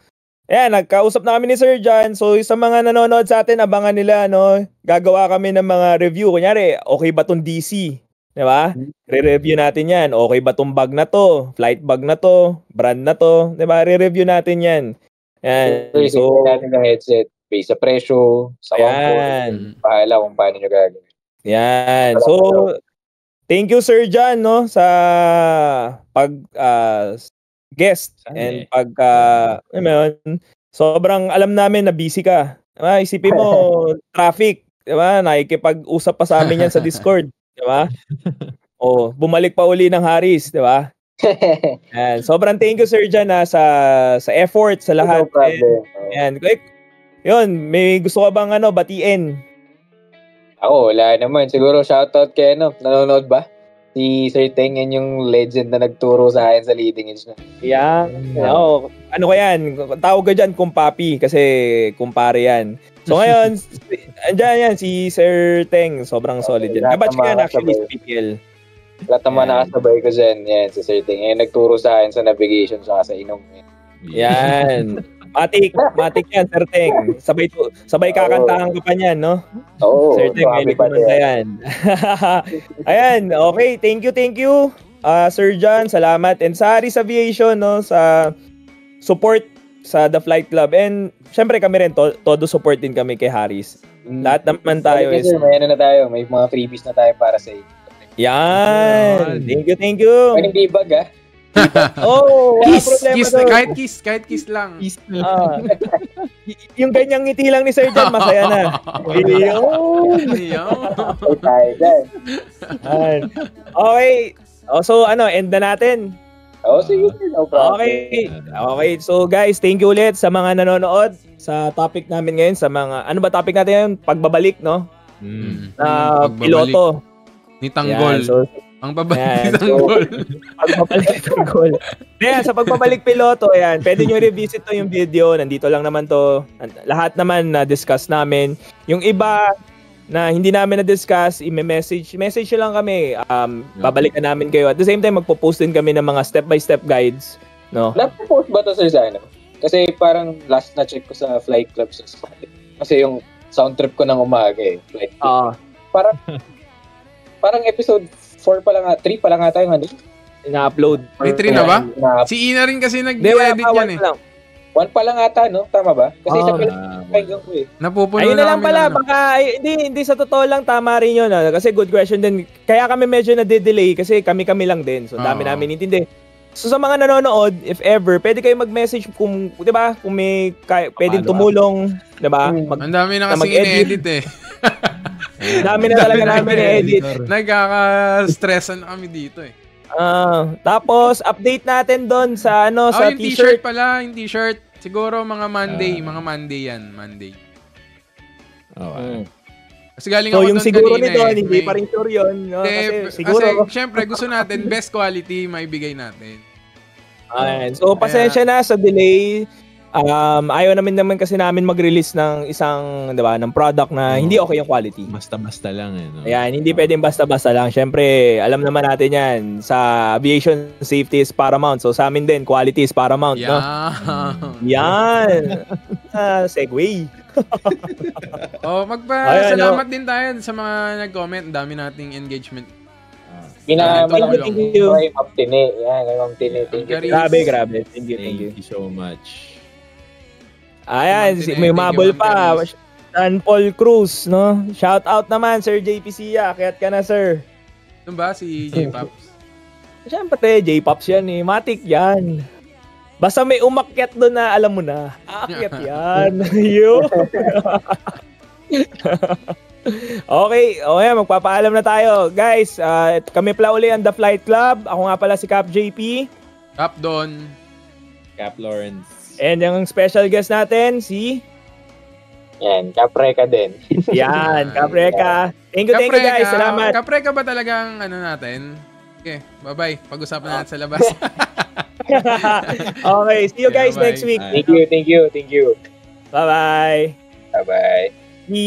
nagkausap na kami ni Sir Jan. So, sa mga nanonood sa atin, abangan nila, no? Gagawa kami ng mga review. Kunyari, okay ba tong DC? Diba? Re-review natin yan. Okay ba tong bag na to? Flight bag na to? Brand na to? Diba? Re-review natin yan. Yan. So, natin ng headset based sa presyo, sa comfort. Pahala kung paano nyo gagawin. Yan. So, thank you, Sir Jan, no, sa guest and sobrang alam namin na busy ka. Isipin mo, traffic. 'di ba? Nakikipag-usap pa sa amin yan sa Discord, 'di ba? Oh, bumalik pa uli ng Harris, 'di ba? Yan. Sobrang thank you Sir Jan sa effort sa lahat. No problem. And yun, may gusto ka bang batiin? Ako, wala naman. Siguro shoutout kay nanonood ba? Si Sir Teng, yan yung legend na nagturo sa akin sa leading edge na. Yan. Oo. Ano ko yan? Tawag ka dyan, kumpapi. Kasi kumpare yan. So ngayon, andyan yan, si Sir Teng. Sobrang solid yan. Kabatch ko yan actually sa PPL. Lahat naman nakasabay ko dyan. Yan, si Sir Teng. Yan, nagturo sa akin sa navigation saka sa inom. Yan. Matik yan, Sir Teng. Sabay kakantahan ka pa niyan, no? Oo. Sir Teng, may kumanta yan. Ayan, okay. Thank you. Sir John, salamat. And sa Harris Aviation, no, sa support sa The Flight Club. And syempre kami rin, todo support din kami kay Harris. Lahat naman tayo is... May na tayo. May mga freebies na tayo para sa iyo. Yan. Thank you. May hindi bag, Kiss, kahit kiss lang. Yung ganyang ngiti lang ni Sir John, masaya na. Okay. So end na natin. Sige. No problem. Okay. So guys, thank you ulit sa mga nanonood sa topic namin ngayon, sa mga, ano ba topic natin ngayon? Pagbabalik, no? Piloto. Ni Tanggol. Ang babalik ng goal. Pagbabalik ng goal. Ayan, sa pagbabalik piloto, ayan, pwede nyo revisit to yung video. Nandito lang naman to. Lahat naman na-discuss namin. Yung iba na hindi namin na-discuss, i-message nyo lang kami. Babalikan namin kayo. At the same time, magpo-post din kami ng mga step-by-step guides. No? Nagpo-post ba to, Sir Zano? Kasi parang last na check ko sa Flight Club sa Spotify. Kasi yung sound trip ko ng umaga Flight Club. Parang episode 4 pa lang, 3 pa lang ata yung ina-upload. May 3 na ba? Si Ina rin kasi nag-edit yan 1 pa lang ata, no? Tama ba? Kasi siya pala ko Napupuno ayun na lang pala, baka hindi sa totoo lang tama rin yun. Kasi good question din. Kaya kami medyo na-delay kasi kami lang din. So dami namin intindi. So sa mga nanonood, if ever, pwede kayo mag-message kung, 'di ba? Kung may pwedeng tumulong, 'di ba? Ang dami na kasi in-edit Dami na talaga namin i-edit. Nagkaka-stressan kami dito Tapos update natin doon sa sa yung t-shirt pala, yung t-shirt. Siguro mga Monday yan, Monday. Kasi galing so, ako yung siguro nito, hindi pa rin sure yun. No? Kasi syempre gusto natin best quality maibigay natin. So pasensya na sa delay. Ayaw naman kasi namin mag-release ng isang, 'di ba, ng product na hindi okay yung quality. Basta-basta lang no? Ayan, hindi pwedeng basta-basta lang. Syempre, alam naman natin 'yan. Sa aviation, safety is paramount. So sa amin din, quality is paramount, no? Yan. Segue. Magpa-salamat din tayo sa mga nag-comment. Dami nating engagement. Thank you. Ma'am Tine. Ma'am Tine. Thank you. Grabe. Thank you so much. Ayan, may mabol pa. San Paul Cruz, no? Shout out naman, Sir JP Sia. Kaya't ka na, sir. Ano ba si J-Pops? Siyempre, J-Pops yan Matik yan. Basta may umakyat doon na alam mo na. Aakyat yan. Okay, magpapaalam na tayo. Guys, kami pala uli ang The Flight Club. Ako nga pala si Cap JP. Cap Don. Cap Lawrence. And yung special guest natin, si... Yan, Capreka din. Yan, Capreka. Thank you guys. Salamat. Capreka ba talagang natin? Okay, bye-bye. Pag-usapan natin sa labas. Okay, see you guys next week. Thank you. Bye-bye. Bye-bye.